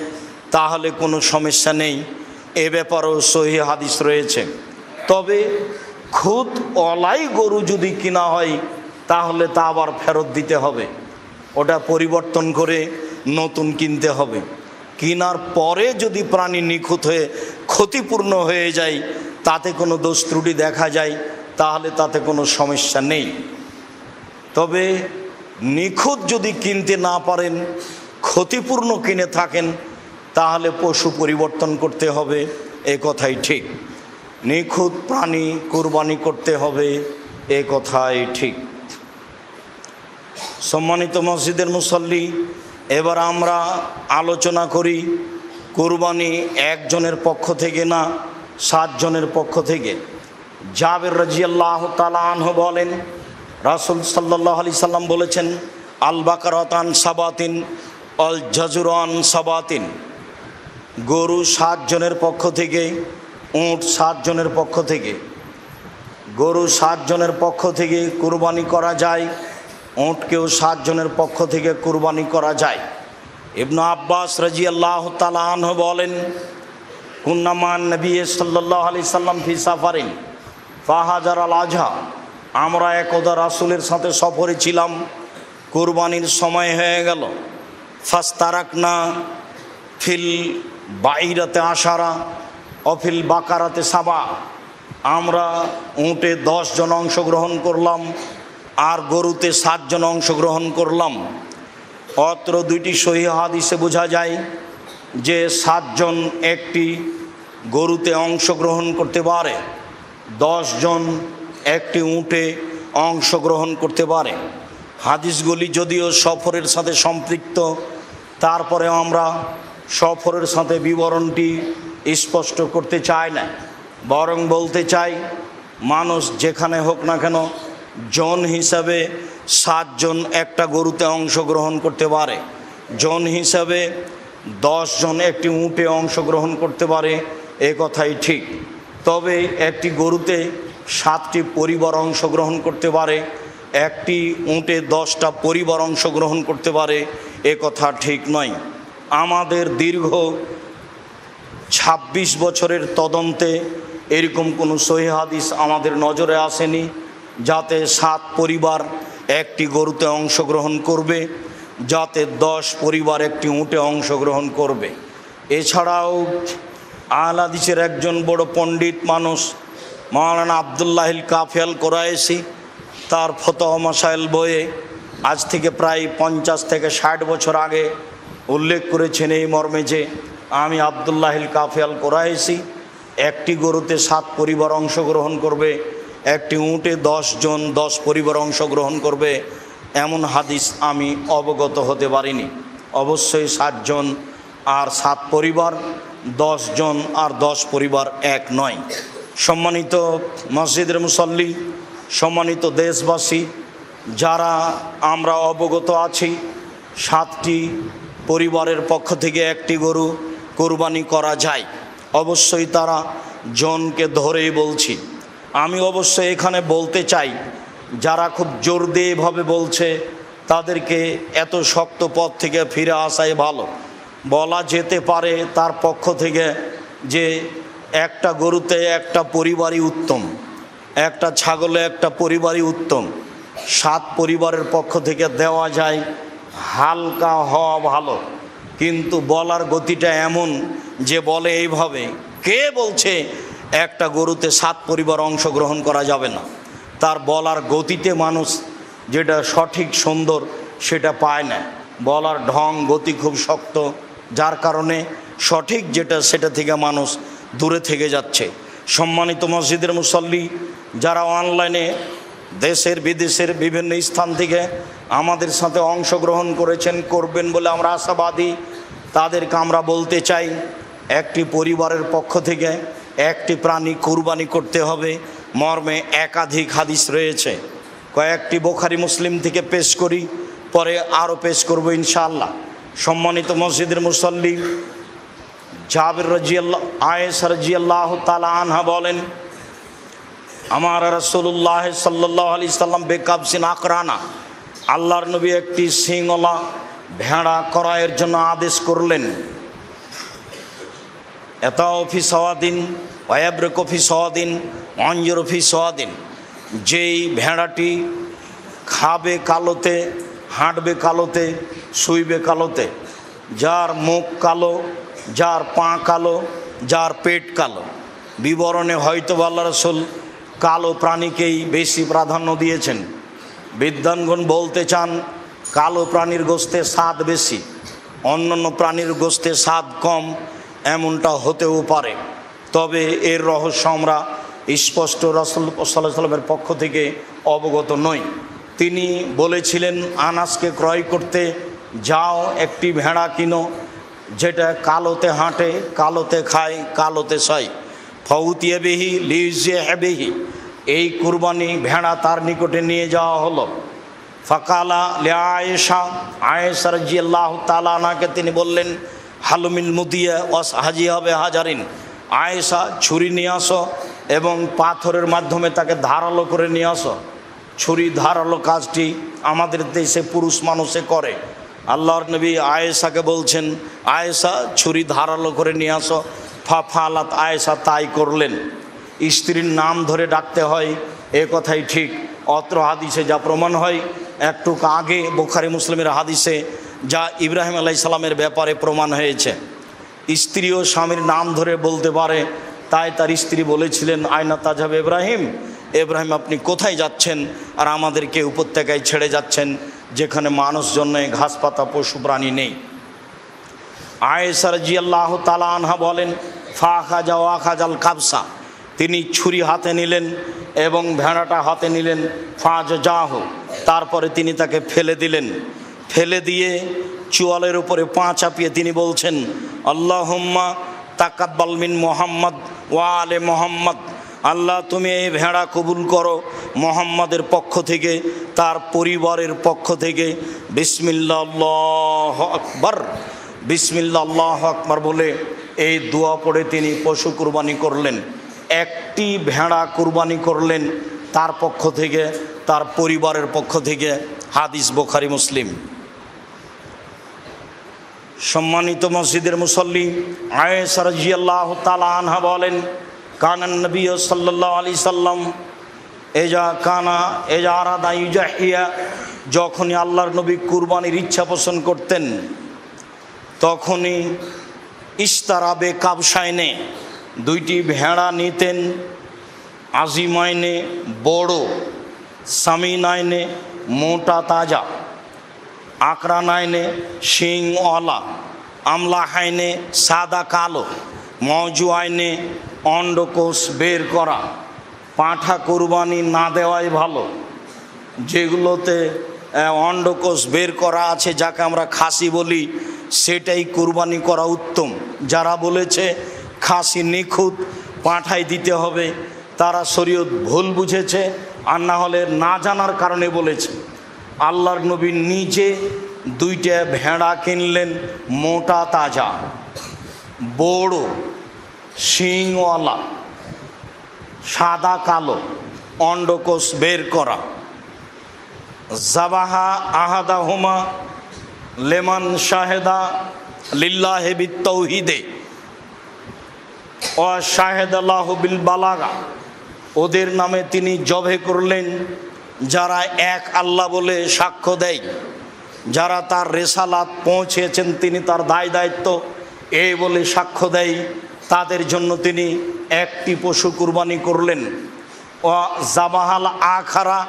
তাহলে কোনো সমস্যা নেই, এ ব্যাপারেও সহিহ হাদিস রয়েছে। তবে খুদ অলাই গরু যদি কিনা হয় তাহলে তা আবার ফেরত দিতে হবে, ওটা পরিবর্তন করে নতুন কিনতে হবে। কেনার পরে যদি প্রাণী নিখুঁত হয়ে ক্ষতিপূর্ণ হয়ে যায়, তাতে কোনো দোষ ত্রুটি দেখা যায়, তাহলে তাতে কোনো সমস্যা নেই। তবে নিখুঁত যদি কিনতে না পারেন, ক্ষতিপূর্ণ কিনে থাকেন, তাহলে পশু পরিবর্তন করতে হবে, এ কথাই ঠিক। নিখুঁত প্রাণী কুরবানি করতে হবে, এ কথাই ঠিক। সম্মানিত মসজিদের মুসল্লি, এবার আমরা আলোচনা করি কুরবানি একজনের পক্ষ থেকে না, 7 জনের পক্ষ থেকে। জাবের রাদিয়াল্লাহু তাআলা আনহু বলেন, রাসূল সাল্লাল্লাহু আলাইহি সাল্লাম বলেছেন, আল বাকারাতান সাবাতিন অল জাজুরান সাবাতিন, গরু 7 জনের পক্ষ থেকে, উট 7 জনের পক্ষ থেকে। গরু 7 জনের পক্ষ থেকে কুরবানি করা যায়, উটকেও 7 জনের পক্ষ থেকে কুরবানি করা যায়। ইবনে আব্বাস রাদিয়াল্লাহু তাআলা আনহু বলেন, কুন্না মান নবী সাল্লাল্লাহু আলাইহি সাল্লাম ফি সাফারিন ফাহাজার আল আজহা, আমরা একদা রাসূলের সাথে সফরে ছিলাম, কুরবানির সময় হয়ে গেল। ফাস্তারাকনা ফিল বাইরাতে আশারা অফিল বাকারাতে সাবা, আমরা উটে 10 জন অংশগ্রহণ করলাম আর গরুতে 7 জন অংশগ্রহণ করলাম। অত্র 2টি সহিহ হাদিসে বোঝা যায় যে 7 জন একটি গরুতে অংশগ্রহণ করতে পারে, 10 জন একটি উটে অংশগ্রহণ করতে পারে। হাদিসগুলি যদিও সফরের সাথে সম্পৃক্ত, তারপরে আমরা সফরের সাথে বিবরণটি স্পষ্ট করতে চাই না, বরং বলতে চাই মানুষ যেখানে হোক না কেন জন হিসাবে 7 জন একটা গরুতে অংশগ্রহণ করতে পারে, জন হিসাবে 10 জন একটি উটে অংশগ্রহণ করতে পারে, এ কথাই ঠিক। তবে একটি গরুতে 7টি পরিবার অংশগ্রহণ করতে পারে, একটি উটে 10টা পরিবার অংশগ্রহণ করতে পারে, এ কথা ঠিক নয়। আমাদের দীর্ঘ 26 বছরের তদন্তে এরকম কোনো সহিহ হাদিস আমাদের নজরে আসেনি যাতে 7 পরিবার একটি গরুতে অংশগ্রহণ করবে, যাতে 10 পরিবার একটি উটে অংশগ্রহণ করবে। এছাড়াও আহলে হাদিসের একজন বড় পণ্ডিত মানুষ মাওলানা আব্দুল্লাহিল কাফি আল কুরাইশি তার ফতোয়া মাসাইল বইয়ে আজ থেকে প্রায় 50 থেকে 60 বছর আগে উল্লেখ করেছেন এই মর্মে যে আমি আব্দুল্লাহিল কাফি আল কুরাইশি, একটি গরুতে 7 পরিবার অংশগ্রহণ করবে, একটি উটে 10 জন 10 পরিবার অংশগ্রহণ করবে, এমন হাদিস আমি অবগত হতে পারিনি। অবশ্যই 7 জন আর 7 পরিবার, 10 জন আর 10 পরিবার এক নয়। সম্মানিত মসজিদের মুসল্লি, সম্মানিত দেশবাসী, যারা আমরা অবগত আছি 7টি পরিবারের পক্ষ থেকে একটি গরু কোরবানি করা যায়। অবশ্যই তারা জনকে ধরেই বলছি। আমি অবশ্যই এখানে বলতে চাই, যারা খুব জোর দিয়ে এভাবে বলছে তাদেরকে এত শক্ত পথ থেকে ফিরে আসাই ভালো। বলা যেতে পারে তার পক্ষ থেকে যে একটা গরুতে একটা পরিবারই উত্তম, একটা ছাগলে একটা পরিবারই উত্তম। 7 পরিবারের পক্ষ থেকে দেওয়া যায়, হালকা হওয়া ভালো। কিন্তু বলার গতিটা এমন যে বলে এইভাবে, কে বলছে একটা গরুতে 7 পরিবার অংশগ্রহণ করা যাবে না? তার বলার গতিতে মানুষ যেটা সঠিক সুন্দর সেটা পায় না। বলার ঢং গতি খুব শক্ত, যার কারণে সঠিক যেটা সেটা থেকে মানুষ দূরে থেকে যাচ্ছে। সম্মানিত মসজিদের মুসল্লি, যারা অনলাইনে দেশের বিদেশের বিভিন্ন স্থান থেকে আমাদের সাথে অংশগ্রহণ করেছেন, করবেন বলে আমরা আশাবাদী, তাদেরকে আমরা বলতে চাই, একটি পরিবারের পক্ষ থেকে একটি প্রাণী কুরবানি করতে হবে মর্মে একাধিক হাদিস রয়েছে। কয়েকটি বুখারী মুসলিম থেকে পেশ করি, পরে আরও পেশ করব ইনশাআল্লাহ। সম্মানিত মসজিদের মুসল্লি, জাবির রাদিয়াল্লাহু আয়েশা রাদিয়াল্লাহু তাআলা আনহা বলেন, আমার রাসূলুল্লাহ সাল্লাল্লাহু আলাইহি সাল্লাম বেকাবসিন আকরানা, আল্লাহর নবী একটি সিংওয়ালা ভেড়া ক্রয়ের জন্য আদেশ করলেন। এতাও ফি সওয়াদিন ওয়াবরকু ফি সওয়াদিন ওয়ানজুরু ফি সওয়াদিন, যেই ভেড়াটি খাবে কালোতে, হাঁটবে কালোতে, শুইবে কালোতে, যার মুখ কালো, যার পা কালো, যার পেট কালো। বিবরণে হয়তো আল্লাহ রাসূল কালো প্রাণীকেই বেশি প্রাধান্য দিয়েছেন। বিদ্বানগণ বলতে চান কালো প্রাণীর গোশতে স্বাদ বেশি, অন্যান্য প্রাণীর গোশতে স্বাদ কম, এমনটা হতেও পারে। তবে এর রহস্য আমরা স্পষ্ট রাসূল সাল্লাল্লাহু আলাইহি ওয়াসাল্লামের পক্ষ থেকে অবগত নই। তিনি বলেছিলেন আনাসকে ক্রয় করতে, যাও একটি ভেড়া কিনো যেটা কালোতে হাঁটে, কালোতে খায়, কালোতে শয়। ফাউতিয়া বিহি লিউজিয়া বিহি, এই কুরবানি ভেড়া তার নিকটে নিয়ে যাওয়া হলো। ফাকালা লিআয়েশা, আয়েশা রাদিয়াল্লাহু তাআলা আনহাকে তিনি বললেন, হালুমিন মুদিয়া ওয়াস হাজি হবে হাজারিন, আয়েশা ছুরি নিয়ে আসো এবং পাথরের মাধ্যমে তাকে ধারালো করে নিয়ে আসো। ছুরি ধারালো কাজটি আমাদের দেশে পুরুষ মানুষে করে। আল্লাহর নবী আয়েশাকে বলছেন, আয়েশা ছুরি ধারালো করে নিয়ে আসো। ফালাত, আয়েশা তাই করলেন। স্ত্রীর নাম ধরে ডাকতে হয় এ কথাই ঠিক। অত্র হাদিসে যা প্রমাণ হয়, একটু আগে বুখারী মুসলিমের হাদিসে যা ইব্রাহিম আলাইহিস সালামের ব্যাপারে প্রমাণ হয়েছে, স্ত্রীও স্বামীর নাম ধরে বলতে পারে। তাই তার স্ত্রী বলেছিলেন, আয়না তাজাব ইব্রাহিম, ইব্রাহিম আপনি কোথায় যাচ্ছেন আর আমাদেরকে উপত্যকায় ছেড়ে যাচ্ছেন যেখানে মানুষজন নেই, ঘাস পাতা পশু প্রাণী নেই। আয়েশা রাদিয়াল্লাহু তাআলা আনহা বলেন, ফাখাজা ওয়াখাজাল কাবসা, তিনি ছুরি হাতে নিলেন এবং ভেড়াটা হাতে নিলেন। ফাজাহু, তারপরে তিনি তাকে ফেলে দিলেন। ফেলে দিয়ে চোয়ালের উপরে পা চাপিয়ে তিনি বলছেন, আল্লাহুম্মা তাকাব্বাল মিন মুহাম্মদ ওয়া আলে মুহাম্মদ, আল্লাহ তুমি এই ভেড়া কবুল করো মুহাম্মাদের পক্ষ থেকে, তার পরিবারের পক্ষ থেকে। বিসমিল্লাহ আল্লাহু আকবার, বিসমিল্লাহ আল্লাহু আকবার বলে এই দোয়া পড়ে তিনি পশু কুরবানি করলেন। একটি ভেড়া কুরবানি করলেন তার পক্ষ থেকে, তার পরিবারের পক্ষ থেকে। হাদিস বুখারী মুসলিম। সম্মানিত মসজিদের মুসল্লি, আয়েশা রাদিয়াল্লাহু তাআলা আনহা বলেন, কানান নবী সাল্লাল্লাহু আলাইহি সাল্লাম এজা আরাদা ইউজাহিয়া, যখনই আল্লাহর নবী কুরবানির ইচ্ছা পোষণ করতেন তখনই ইস্তারাবে কাবসাইনে, দুইটি ভেড়া নিতেন। আজিমাইনে বড়, সামিনাইনে মোটা তাজা, আকরানাইনে শিংওয়ালা, আমলাহাইনে সাদা কালো, মজুয়াইনে অন্ডকোষ বের করা। পাঁঠা কুরবানি না দেওয়াই ভালো। যেগুলোতে অন্ডকোষ বের করা আছে, যাকে আমরা খাসি বলি, সেটাই কুরবানি করা উত্তম। যারা বলেছে খাসি নিখুঁত পাঁঠাই দিতে হবে, তারা শরীয়ত ভুল বুঝেছে, আর না হলে না জানার কারণে বলেছে। আল্লাহর নবী নিজে 2টা ভেড়া কিনলেন, মোটা তাজা, বড় শিংওয়ালা, সাদা কালো, অন্ডকোষ বের করা। জাবাহা আহাদাহুমা লেমান শাহেদা লিল্লাহি বিত্তাউহিদে ও শাহেদাল্লাহু বিল বালাগা, ওদের নামে তিনি জবে করলেন যারা এক আল্লাহ বলে সাক্ষ্য দেয়, যারা তার রেসালাত পৌঁছেছেন তিনি তার দায় দায়িত্ব এই বলে সাক্ষ্য দেয়, তাদের জন্য তিনি একটি পশু কুরবানি করলেন। ও জাবাহাল আখারা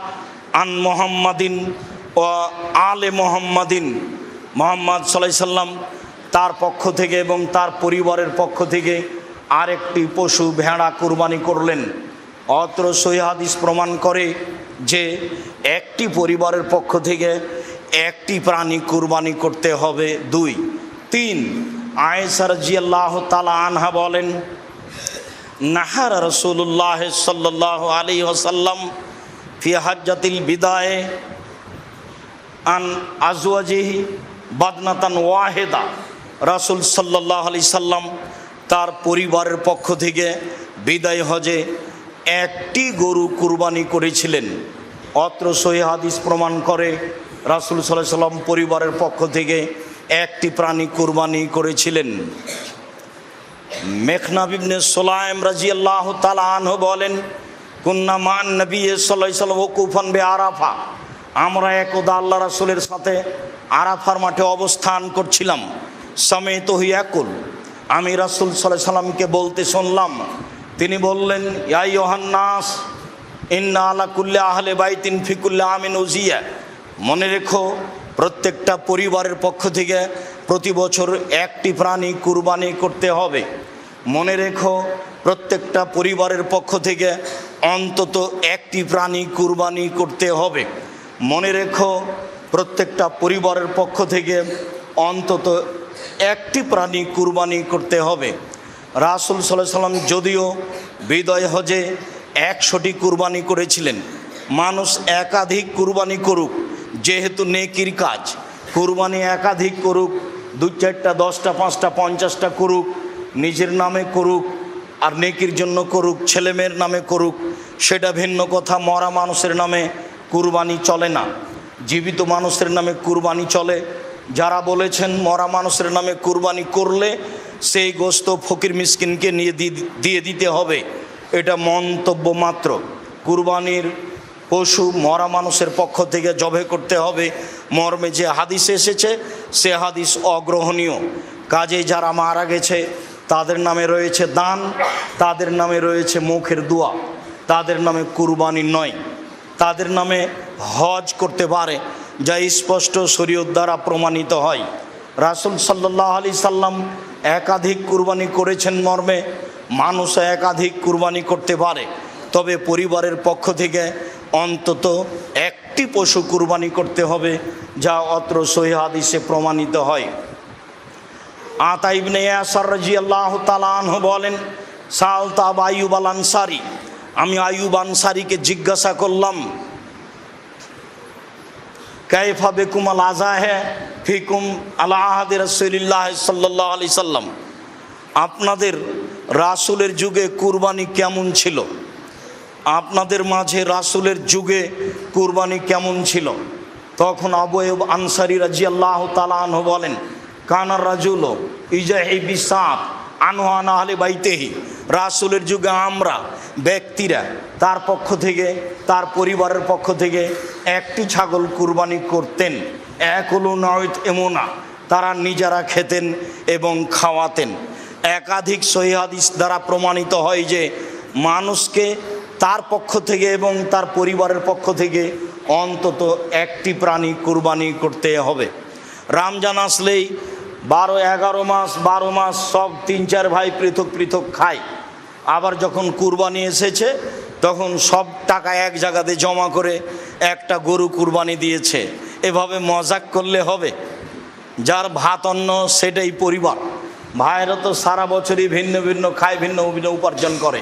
আন মোহাম্মদিন ও আলে মোহাম্মদিন, মোহাম্মদ সাল্লাল্লাহু আলাইহি সাল্লাম তার পক্ষ থেকে এবং তার পরিবারের পক্ষ থেকে আরেকটি পশু ভেড়া কুরবানি করলেন। অত্র সহিহ হাদিস প্রমাণ করে যে একটি পরিবারের পক্ষ থেকে একটি প্রাণী কুরবানি করতে হবে। 2, 3 আয়েশা রাদিয়াল্লাহু তাআলা আনহা বলেন, নাহার রাসূলুল্লাহ সাল্লাল্লাহু আলাইহি ওয়াসাল্লাম ফি হাজ্জাতিল বিদায়ে আন আজওয়াজিহি বাদনাতান ওয়াহিদা, রাসূল সাল্লাল্লাহু আলাইহি সাল্লাম তার পরিবারের পক্ষ থেকে বিদায় হজে একটি গরু কুরবানি করেছিলেন। অত্র সহিহ হাদিস প্রমাণ করে রাসূল সাল্লাল্লাহু আলাইহি সাল্লাম পরিবারের পক্ষ থেকে একটি প্রাণী কুরবানি করেছিলেন। মেখনাব ইবনে সুলাইম রাদিয়াল্লাহু তাআলা আনহু বলেন, কুন্না মান নবী সাল্লাল্লাহু আলাইহি সাল্লাম ওয়াকুফান বিআরাফা, আমরা একদা আল্লাহ রাসূলের সাথে আরাফার মাঠে অবস্থান করছিলাম। সামিতুহু ইয়াকুল, আমি রাসূল সাল্লাল্লাহু আলাইহি সাল্লামকে বলতে শুনলাম, তিনি বললেন, ইয়া আইয়ুহান নাস ইন্না আলা কুল্লি আহলি বাইতিন ফি কুল্লি আমিন উজিয়া, মনে রেখো প্রত্যেকটা পরিবারের পক্ষ থেকে প্রতি বছর একটি প্রাণী কুরবানি করতে হবে। মনে রেখো প্রত্যেকটা পরিবারের পক্ষ থেকে অন্তত একটি প্রাণী কুরবানি করতে হবে। মনে রেখো প্রত্যেকটা পরিবারের পক্ষ থেকে অন্তত একটি প্রাণী কুরবানি করতে হবে। রাসূল সাল্লাল্লাহু আলাইহি সাল্লাম যদিও বিদায় হজে 100টি কুরবানি করেছিলেন, মানুষ একাধিক কুরবানি করুক, যেহেতু নেকির কাজ, কুরবানি একাধিক করুক, 2, 4টা 10টা 5টা 50টা করুক, নিজের নামে করুক আর নেকির জন্য করুক, ছেলেমেয়ের নামে করুক, সেটা ভিন্ন কথা। মরা মানুষের নামে কুরবানি চলে না, জীবিত মানুষের নামে কুরবানি চলে। যারা বলেছেন মরা মানুষের নামে কুরবানি করলে সেই গোশত ফকির মিসকিনকে নিয়ে দিয়ে দিতে হবে, এটা মন্তব্য মাত্র। কুরবানির পশু মরা মানুষের পক্ষ থেকে জবে করতে হবে মর্মে যে হাদিস এসেছে সে হাদিস অগ্রহণীয়। কাজে যারা মারা গেছে তাদের নামে রয়েছে দান, তাদের নামে রয়েছে মুখের দোয়া, তাদের নামে কুরবানি নয়। তাদের নামে হজ করতে পারে, যা স্পষ্ট শরীয়ত দ্বারা প্রমাণিত হয়। রাসূল সাল্লাল্লাহু আলাইহি সাল্লাম একাধিক কুরবানি করেছেন মর্মে মানুষ একাধিক কুরবানি করতে পারে, তবে পরিবারের পক্ষ থেকে অন্তত একটি পশু কুরবানি করতে হবে, যা অত্র সহিহ হাদিসে প্রমাণিত হয়। আতা ইবনে ইয়াসার রাদিয়াল্লাহু তাআলা আনহু বলেন, সালতু আবু আইয়ুব আল আনসারী, আমি আইয়ুব আনসারীকে জিজ্ঞাসা করলাম, কাইফা বিকুম আল আযাহে ফিকুম আলা আহাদি রাসূলিল্লাহ সাল্লাল্লাহু আলাইহি সাল্লাম, আপনাদের রাসূলের যুগে কুরবানি কেমন ছিল? আপনাদের মাঝে রাসূলের যুগে কুরবানি কেমন ছিল? তখন আবু আইয়ুব আনসারী রাদিয়াল্লাহু তাআলা আনহু বলেন, কানার রাজুল ইজাহি বিসাত আনওয়ান আহলে বাইতেহি, রাসূলের যুগে আমরা ব্যক্তিরা তার পক্ষ থেকে তার পরিবারের পক্ষ থেকে একটি ছাগল কুরবানি করতেন। একলু নয়ত এমনা, তারা নিজেরা খেতেন এবং খাওয়াতেন। একাধিক সহিহ হাদিস দ্বারা প্রমাণিত হয় যে মানুষকে তার পক্ষ থেকে এবং তার পরিবারের পক্ষ থেকে অন্তত একটি প্রাণী কুরবানি করতে হবে। রমজান আসলেই 12-11 মাস 12 মাস সব 3-4 ভাই পৃথক পৃথক খায়। আবার যখন কুরবানি এসেছে তখন সব টাকা এক জায়গাতে জমা করে একটা গরু কুরবানি দিয়েছে। এভাবে মজাক করলে হবে? যার ভাত অন্ন সেটাই পরিবার। ভাইয়েরা তো সারা বছরই ভিন্ন ভিন্ন খায়, ভিন্ন ভিন্ন উপার্জন করে।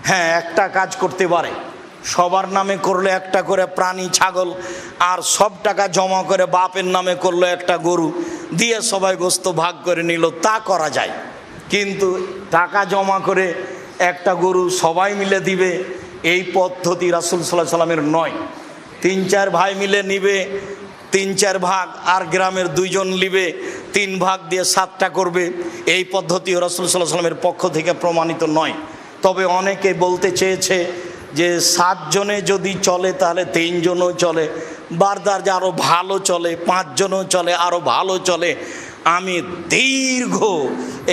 হ্যাঁ, একটা কাজ করতে পারে, সবার নামে করলো একটা করে প্রাণী ছাগল, আর সব টাকা জমা করে বাপের নামে করলো একটা গরু, দিয়ে সবাই গোস্ত ভাগ করে নিল, তা করা যায়। কিন্তু টাকা জমা করে একটা গরু সবাই মিলে দিবে, এই পদ্ধতি রাসূল সাল্লাল্লাহু আলাইহি সাল্লামের নয়। 3-4 ভাই মিলে নিবে 3-4 ভাগ, আর গ্রামের 2 জন নিবে 3 ভাগ দিয়ে 7টা করবে, এই পদ্ধতি রাসূল সাল্লাল্লাহু আলাইহি সাল্লামের পক্ষ থেকে প্রমাণিত নয়। তবে অনেকে বলতে চেয়েছে যে 7 জনে যদি চলে তাহলে 3 জনও চলে, বারদার যে আরও ভালো চলে, 5 জনও চলে, আরও ভালো চলে। আমি দীর্ঘ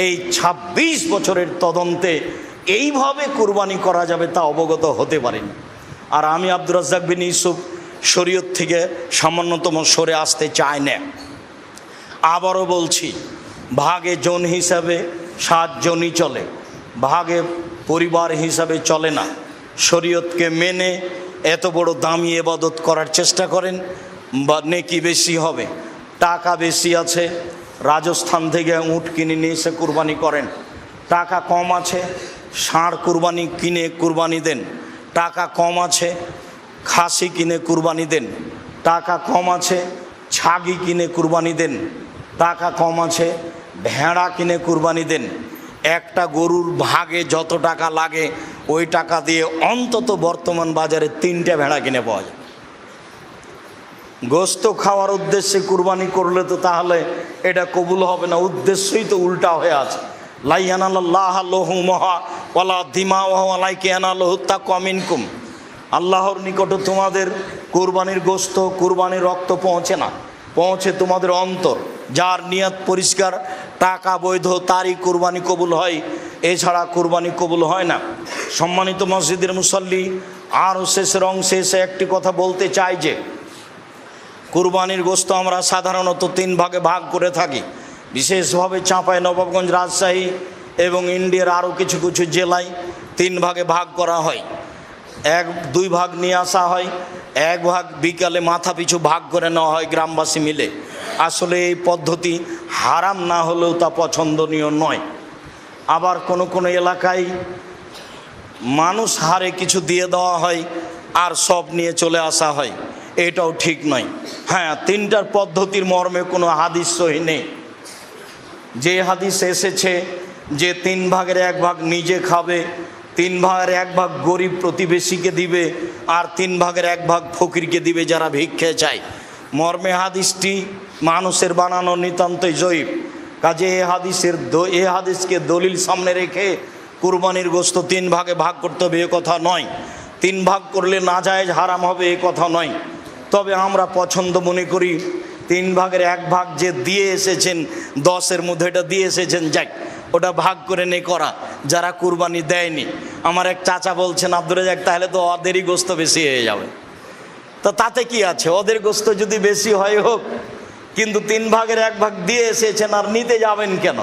এই 26 বছরের তদন্তে এইভাবে কুরবানি করা যাবে তা অবগত হতে পারিনি। আর আমি আব্দুর রাজ্জাক বিন ইউসুফ শরীয়ত থেকে সামান্যতম সরে আসতে চাই না। আবারও বলছি, ভাগে জন হিসাবে 7 জনই চলে, ভাগে পরিবার হিসাবে চলে না। শরীয়তকে মেনে এত বড় দামি ইবাদত করার চেষ্টা করেন, বা নেকি বেশি হবে। টাকা বেশি আছে, রাজস্থান থেকে উট কিনে নিয়ে এসে কুরবানি করেন। টাকা কম আছে, ষাঁড় কুরবানি কিনে কুরবানি দেন। টাকা কম আছে, খাসি কিনে কুরবানি দেন। টাকা কম আছে, ছাগি কিনে কুরবানি দেন। টাকা কম আছে, ভেড়া কিনে কুরবানি দেন। একটা গরুর ভাগে যত টাকা লাগে ওই টাকা দিয়ে অন্তত বর্তমান বাজারে 3টে ভেড়া কিনে পাওয়া যায়। গোস্ত খাওয়ার উদ্দেশ্যে কুরবানি করলে তো তাহলে এটা কবুল হবে না, উদ্দেশ্যই তো উল্টা হয়ে আছে। লা ইয়ানালাল্লাহু লুহুমুহা ওয়ালা দিমাউহা ওয়ালাকিন ইয়ানালুহু তাকওয়া মিনকুম। আল্লাহর নিকটে তোমাদের কুরবানির গোস্ত, কুরবানির রক্ত পৌঁছে না, পৌঁছে তোমাদের অন্তর। যার নিয়ত পরিষ্কার, টাকা বৈধ, তারই কুরবানি কবুল হয়, এছাড়া কুরবানি কবুল হয় না। সম্মানিত মসজিদের মুসল্লি, আরও শেষের অংশে এসে একটি কথা বলতে চাই যে কুরবানির গোস্ত আমরা সাধারণত 3 ভাগে ভাগ করে থাকি। বিশেষভাবে চাঁপাইনবাবগঞ্জ, রাজশাহী এবং ইন্ডিয়ার আরও কিছু কিছু জেলায় 3 ভাগে ভাগ করা হয়। 1-2 ভাগ নিয়ে আসা হয়, 1 ভাগ বিকালে মাথা পিছু ভাগ করে নেওয়া হয় গ্রামবাসী মিলে। আসলে এই পদ্ধতি হারাম না হলেও তা পছন্দনীয় নয়। আবার কোনো কোনো এলাকায় মানুষ হারে কিছু দিয়ে দেওয়া হয় আর সব নিয়ে চলে আসা হয়, এটাও ঠিক নয়। হ্যাঁ, 3টার পদ্ধতির মর্মে কোনো হাদিস সহি নেই। যে হাদিস এসেছে যে 3 ভাগের 1 ভাগ নিজে খাবে, 3 ভাগের 1 ভাগ গরিব প্রতিবেশীকে দিবে, আর 3 ভাগের 1 ভাগ ফকিরকে দিবে যারা ভিক্ষে চায়, মর্মে হাদিসটি মানুষের বানানো নিতান্তই জয়ীফ। কাজে এই হাদিসকে দলিল সামনে রেখে কুরবানির গোস্ত 3 ভাগে ভাগ করতে হবে এ কথা নয়। 3 ভাগ করলে নাজায়েজ হারাম হবে এ কথা নয়। তবে আমরা পছন্দ মনে করি 3 ভাগের 1 ভাগ যে দিয়ে এসেছেন, 10-এর মধ্যে এটা দিয়ে এসেছেন, যাক ওটা ভাগ করে নে করা। যারা কুরবানি দেয়নি, আমার এক চাচা বলছেন, আব্দুর রাজ্জাক তাহলে তো ওদেরই গোস্ত বেশি হয়ে যাবে। তো তাতে কি আছে, ওদের গোস্ত যদি বেশি হয় হোক, কিন্তু 3 ভাগের 1 ভাগ দিয়ে এসেছেন আর নিতে যাবেন কেন?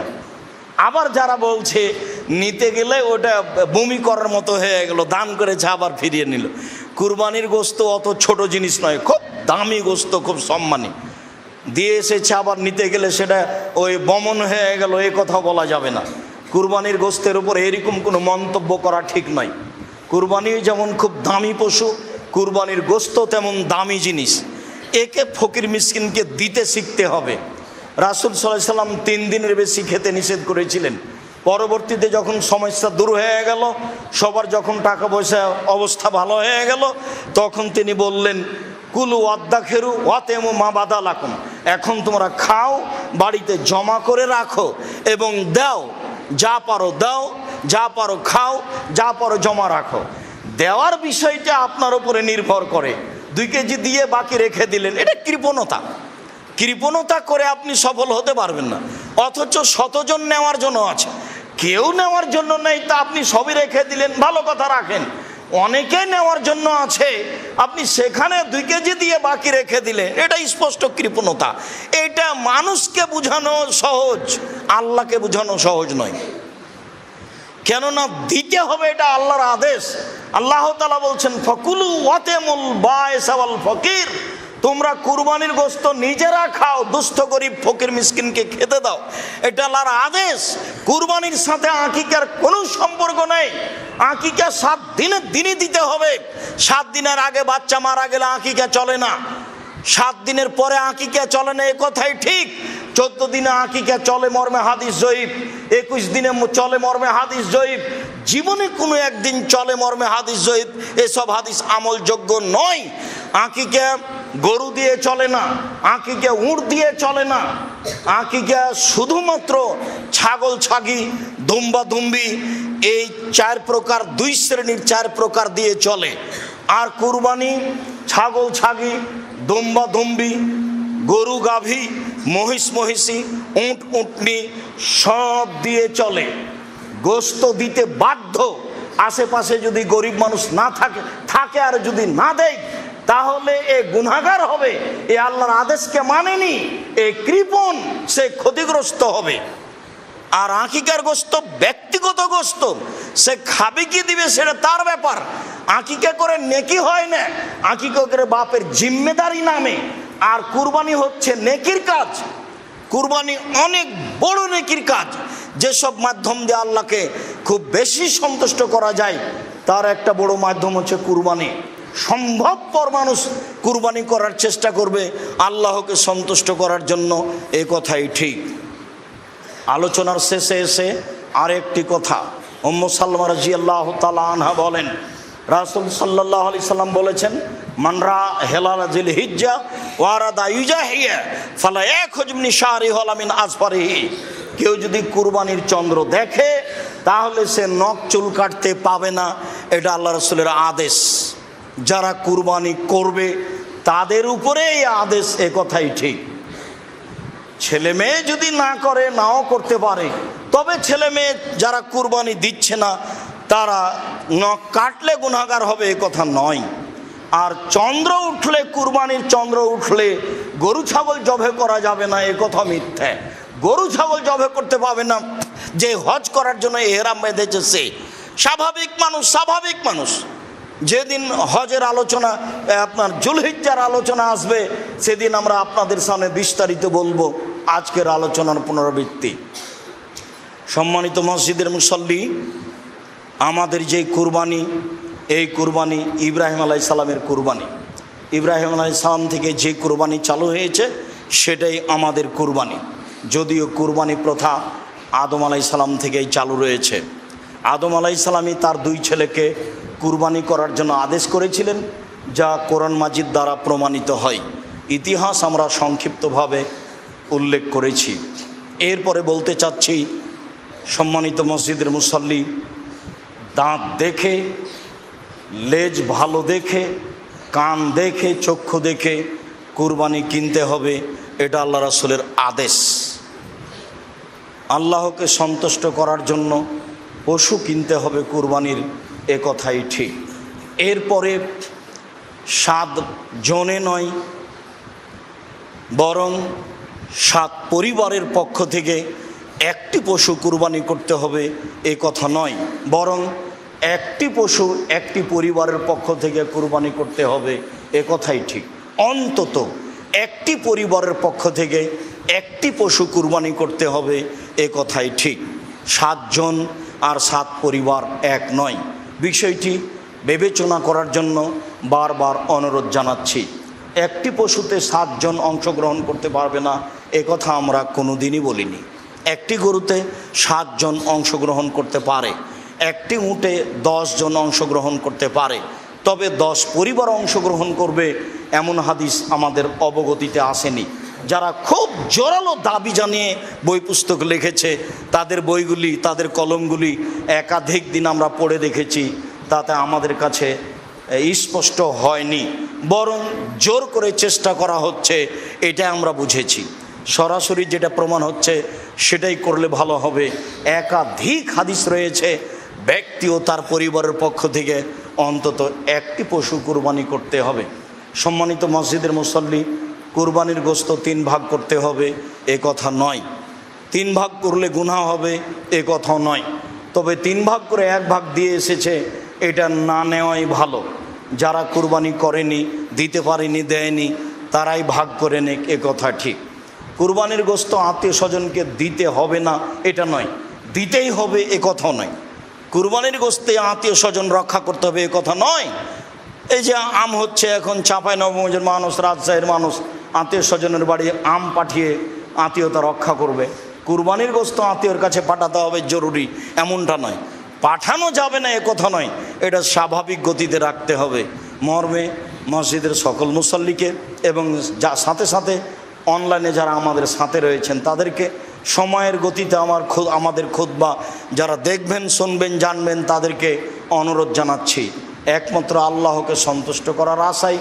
আবার যারা বলছে নিতে গেলে ওটা বমি করার মতো হয়ে গেল, দান করেছে আবার ফিরিয়ে নিল। কুরবানির গোস্ত অত ছোট জিনিস নয়, খুব দামি গোস্ত, খুব সম্মানী। দিয়ে এসেছে আবার নিতে গেলে সেটা ওই বমন হয়ে গেল, এ কথা বলা যাবে না। কুরবানির গোস্তের উপর এরকম কোনো মন্তব্য করা ঠিক নয়। কুরবানি যেমন খুব দামি পশু, কুরবানির গোস্ত তেমন দামি জিনিস। একে ফকির মিসকিনকে দিতে শিখতে হবে। রাসূল সাল্লাল্লাহু আলাইহি সাল্লাম 3 দিনের বেশি খেতে নিষেধ করেছিলেন। পরবর্তীতে যখন সমস্যা দূর হয়ে গেল, সবার যখন টাকা পয়সা অবস্থা ভালো হয়ে গেল, তখন তিনি বললেন, কুলু ওয়াদ্দাখেরু ওয়াতেমু মা বাদালাকুম। এখন তোমরা খাও, বাড়িতে জমা করে রাখো এবং দাও, যা পারো দাও, যা পারো খাও, যা পারো জমা রাখো। দেওয়ার বিষয়টা আপনার উপরে নির্ভর করে। 2 কেজি দিয়ে বাকি রেখে দিলেন, এটা কৃপণতা। কৃপণতা করে আপনি সফল হতে পারবেন না। অথচ 100 জন নেওয়ার জন্য আছে, কেউ নেওয়ার জন্য নেই, তা আপনি সবই রেখে দিলেন, ভালো কথা রাখেন। অনেকে নেওয়ার জন্য আছে, আপনি সেখানে 2 কেজি দিয়ে বাকি রেখে দিলেন, এটা স্পষ্ট কৃপণতা। এটা মানুষকে বোঝানো সহজ, আল্লাহকে বোঝানো সহজ নয়। কেননা দিতে হবে, এটা আল্লাহর আদেশ। আল্লাহ তাআলা বলছেন, ফাকুলু ওয়াতামুল বায়স ওয়াল ফকির, তোমরা কুরবানির গোশত নিজেরা খাও, দুস্থ গরিব ফকির মিসকিনকে খেতে দাও, এটা আল্লাহর আদেশ। কুরবানির সাথে আকিকার কোনো সম্পর্ক নেই। আকিকা 7 দিনের দিনই দিতে হবে। 7 দিনের আগে বাচ্চা মারা গেলে আকিকা চলে না, 7 দিনের পরে আকিকা চলে না, এ কথাই ঠিক। 14 দিনে আকিকা চলে মর্মে হাদিস জয়ীফ, 21 দিনে চলে মর্মে হাদিস জয়ীফ, জীবনে কোনো একদিন চলে মর্মে হাদিস জয়ীফ। এসব হাদিস আমলযোগ্য নয়। আকিকা গরু দিয়ে চলে না, আকিকা উট দিয়ে চলে না, আকিকা শুধুমাত্র ছাগল ছাগি দুম্বা দুম্বি এই 4 প্রকার, 2 শ্রেণীর 4 প্রকার দিয়ে চলে। আর কুরবানি ছাগল ছাগি দুম্বা দুম্বি গরু গাভী মহিষ মহিষী উট উটনি সব দিয়ে চলে। গোশত দিতে বাধ্য। আশেপাশে যদি গরিব মানুষ না থাকে আর যদি না দেয় তাহলে এ গুনাহগার হবে, এ আল্লাহর আদেশকে মানেনি, এ কৃপণ, সে ক্ষতিগ্রস্ত হবে। আর আকিকার গোশত ব্যক্তিগত গোশত, সে খাবে কি দিবে সেটা তার ব্যাপার। আকিকা করে নেকি হয় না, আকিকা করে বাপের জিম্মেদারি নামে। আর কুরবানি হচ্ছে নেকির কাজ। কুরবানি অনেক বড় নেকির কাজ, যেসব মাধ্যম দিয়ে আল্লাহকে খুব বেশি সন্তুষ্ট করা যায় তার একটা বড় মাধ্যম হচ্ছে কুরবানি। সম্ভবপর মানুষ কুরবানি করার চেষ্টা করবে আল্লাহকে সন্তুষ্ট করার জন্য, এ কথাই ঠিক। আলোচনার শেষে এসে আরেকটি কথা, উম্মু সালমা রাদিয়াল্লাহু তাআলা আনহা বলেন, রাসূল সাল্লাল্লাহু আলাইহি সাল্লাম বলেছেন, মানরা হেলাল জিল হিজ্জা ওয়ারাদা ইউজাহিয়া ফালা ইয়াখুজ মিন শারিহি ওয়ালা মিন আসফারিহি। কেউ যদি কুরবানির চন্দ্র দেখে তাহলে সে নখ চুল কাটতে পাবে না, এটা আল্লাহ রাসূলের আদেশ। যারা কুরবানি করবে তাদের উপরে এই আদেশ, এ কথাই ঠিক। ছেলে মেয়ে যদি না করে, নাও করতে পারে, তবে ছেলে মেয়ে যারা কুরবানি দিচ্ছে না তারা নখ কাটলে গুনাহগার হবে, এ কথা নয়। আর চন্দ্র উঠলে, কুরবানির চন্দ্র উঠলে গরু ছাগল জবে করা যাবে না, এ কথা মিথ্যা। গরু ছাগল জবে করতে পাবে না যে হজ করার জন্য এহরাম বেঁধেছে সে। স্বাভাবিক মানুষ যেদিন হজের আলোচনা, আপনার জুলহিজ্জার আলোচনা আসবে, সেদিন আমরা আপনাদের সামনে বিস্তারিত বলবো। আজকের আলোচনার পুনরাবৃত্তি। সম্মানিত মসজিদের মুসল্লি, আমাদের যে কুরবানি, এই কুরবানি ইব্রাহিম আলাইহিস সালামের কুরবানি। ইব্রাহিম আলাইহিস সালাম থেকে যে কুরবানি চালু হয়েছে সেটাই আমাদের কুরবানি। যদিও কুরবানি প্রথা আদম আলাইহিস সালাম থেকেই চালু রয়েছে। আদম আলাইহিস সালামই তার 2 ছেলেকে কুরবানি করার জন্য আদেশ করেছিলেন, যা কোরআন মাজিদ দ্বারা প্রমাণিত হয়। ইতিহাস আমরা সংক্ষিপ্তভাবে উল্লেখ করেছি। এরপরে বলতে চাচ্ছি, সম্মানিত মসজিদের মুসল্লি, দাঁত দেখে, লেজ ভালো দেখে, কান দেখে, চক্ষু দেখে কুরবানি কিনতে হবে, এটা আল্লাহ রাসূলের আদেশ। আল্লাহকে সন্তুষ্ট করার জন্য পশু কিনতে হবে কুরবানির, এ কথাই ঠিক। এরপরে 7 জনে নয়, বরং 7 পরিবারের পক্ষ থেকে একটি পশু কুরবানি করতে হবে, এ কথা নয়, বরং একটি পশু একটি পরিবারের পক্ষ থেকে কুরবানি করতে হবে, এ কথাই ঠিক। অন্তত একটি পরিবারের পক্ষ থেকে একটি পশু কুরবানি করতে হবে, এ কথাই ঠিক। 7 জন আর 7 পরিবার এক নয়। বিষয়টি বিবেচনা করার জন্য বারবার অনুরোধ জানাচ্ছি। একটি পশুতে 7 জন অংশগ্রহণ করতে পারবে না, এ কথা আমরা কোনো দিনই বলিনি। একটি গরুতে 7 জন অংশগ্রহণ করতে পারে, একটি উটে 10 জন অংশগ্রহণ করতে পারে, তবে 10 পরিবার অংশগ্রহণ করবে এমন হাদিস আমাদের অবগতিতে আসেনি। যারা খুব জোরালো দাবি জানিয়ে বই পুস্তক লিখেছে, তাদের বইগুলি, তাদের কলমগুলি একাধিক দিন আমরা পড়ে দেখেছি, তাতে আমাদের কাছে স্পষ্ট হয়নি, বরং জোর করে চেষ্টা করা হচ্ছে, এটা আমরা বুঝেছি। সরাসরি যেটা প্রমাণ হচ্ছে সেটাই করলে ভালো হবে। একাধিক হাদিস রয়েছে, ব্যক্তি ও তার পরিবারের পক্ষ থেকে অন্তত একটি পশু কুরবানি করতে হবে। সম্মানিত মসজিদের মুসল্লি, কুরবানির গোশত 3 ভাগ করতে হবে, এ কথা নয়। 3 ভাগ করলে গুনাহ হবে, এ কথাও নয়। তবে 3 ভাগ করে 1 ভাগ দিয়ে এসেছে, এটা না নেওয়াই ভালো। যারা কুরবানি করেনি, দিতে পারেনি, দেয়নি, তারাই ভাগ করে নেক, এ কথা ঠিক। কুরবানির গোশত আত্মীয় স্বজনকে দিতে হবে না এটা নয়, দিতেই হবে এ কথাও নয়। কুরবানির গোশতে আত্মীয় স্বজন রক্ষা করতে হবে এ কথা নয়। এই যে আম হচ্ছে এখন চাঁপাইনবাবগঞ্জের মানুষ, রাজশাহীর মানুষ আত্মীয় স্বজনের বাড়ি আম পাঠিয়ে আত্মীয়তা রক্ষা করবে। কুরবানির গোশত আত্মীয়র কাছে পাঠাতে হবে জরুরি এমনটা নয়, পাঠানো যাবে না এ কথা নয়, এটা স্বাভাবিক গতিতে রাখতে হবে। মর্মে মসজিদের সকল মুসল্লিকে এবং সাথে সাথে অনলাইনে যারা আমাদের সাথে রয়েছেন তাদেরকে সময়ের গতিতে আমাদের খুতবা যারা দেখবেন, শুনবেন, জানবেন তাদেরকে অনুরোধ জানাচ্ছি, একমাত্র আল্লাহকে সন্তুষ্ট করার আশায়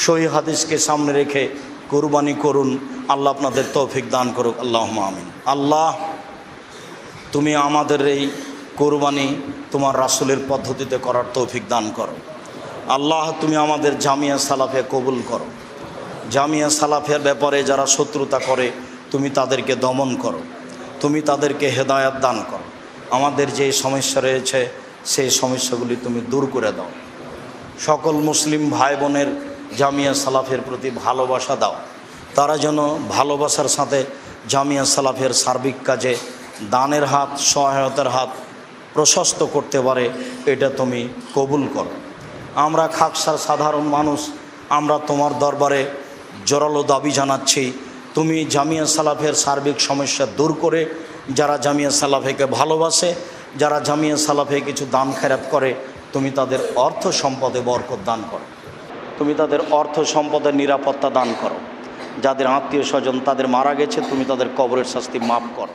সহিহ হাদিসকে সামনে রেখে কুরবানি করুন। আল্লাহ আপনাদের তৌফিক দান করুক, আল্লাহুম্মা আমিন। আল্লাহ, তুমি আমাদের এই কুরবানি তোমার রাসূলের পদ্ধতিতে করার তৌফিক দান করো। আল্লাহ, তুমি আমাদের জামিয়া সালাফে কবুল করো। জামিয়া সালাফের ব্যাপারে যারা শত্রুতা করে তুমি তাদেরকে দমন করো, তুমি তাদেরকে হেদায়াত দান করো। আমাদের যে সমস্যা রয়েছে সেই সমস্যাগুলি তুমি দূর করে দাও। সকল মুসলিম ভাই বোনের জামিয়া সালাফের প্রতি ভালোবাসা দাও, তারা যেন ভালোবাসার সাথে জামিয়া সালাফের সার্বিক কাজে দানের হাত, সহায়তার হাত প্রশস্ত করতে পারে, এটা তুমি কবুল করো। আমরা খাকসার সাধারণ মানুষ, আমরা তোমার দরবারে জোরালো দাবি জানাচ্ছি, তুমি জামিয়া সালাফের সার্বিক সমস্যা দূর করে যারা জামিয়া সালাফেকে ভালোবাসে, যারা জামিয়া সালাফে কিছু দান খেরাত করে, তুমি তাদের অর্থ সম্পদে বরকত দান করো, তুমি তাদের অর্থ সম্পদের নিরাপত্তা দান করো। যাদের আত্মীয় স্বজন তাদের মারা গেছে, তুমি তাদের কবরের শাস্তি মাফ করো।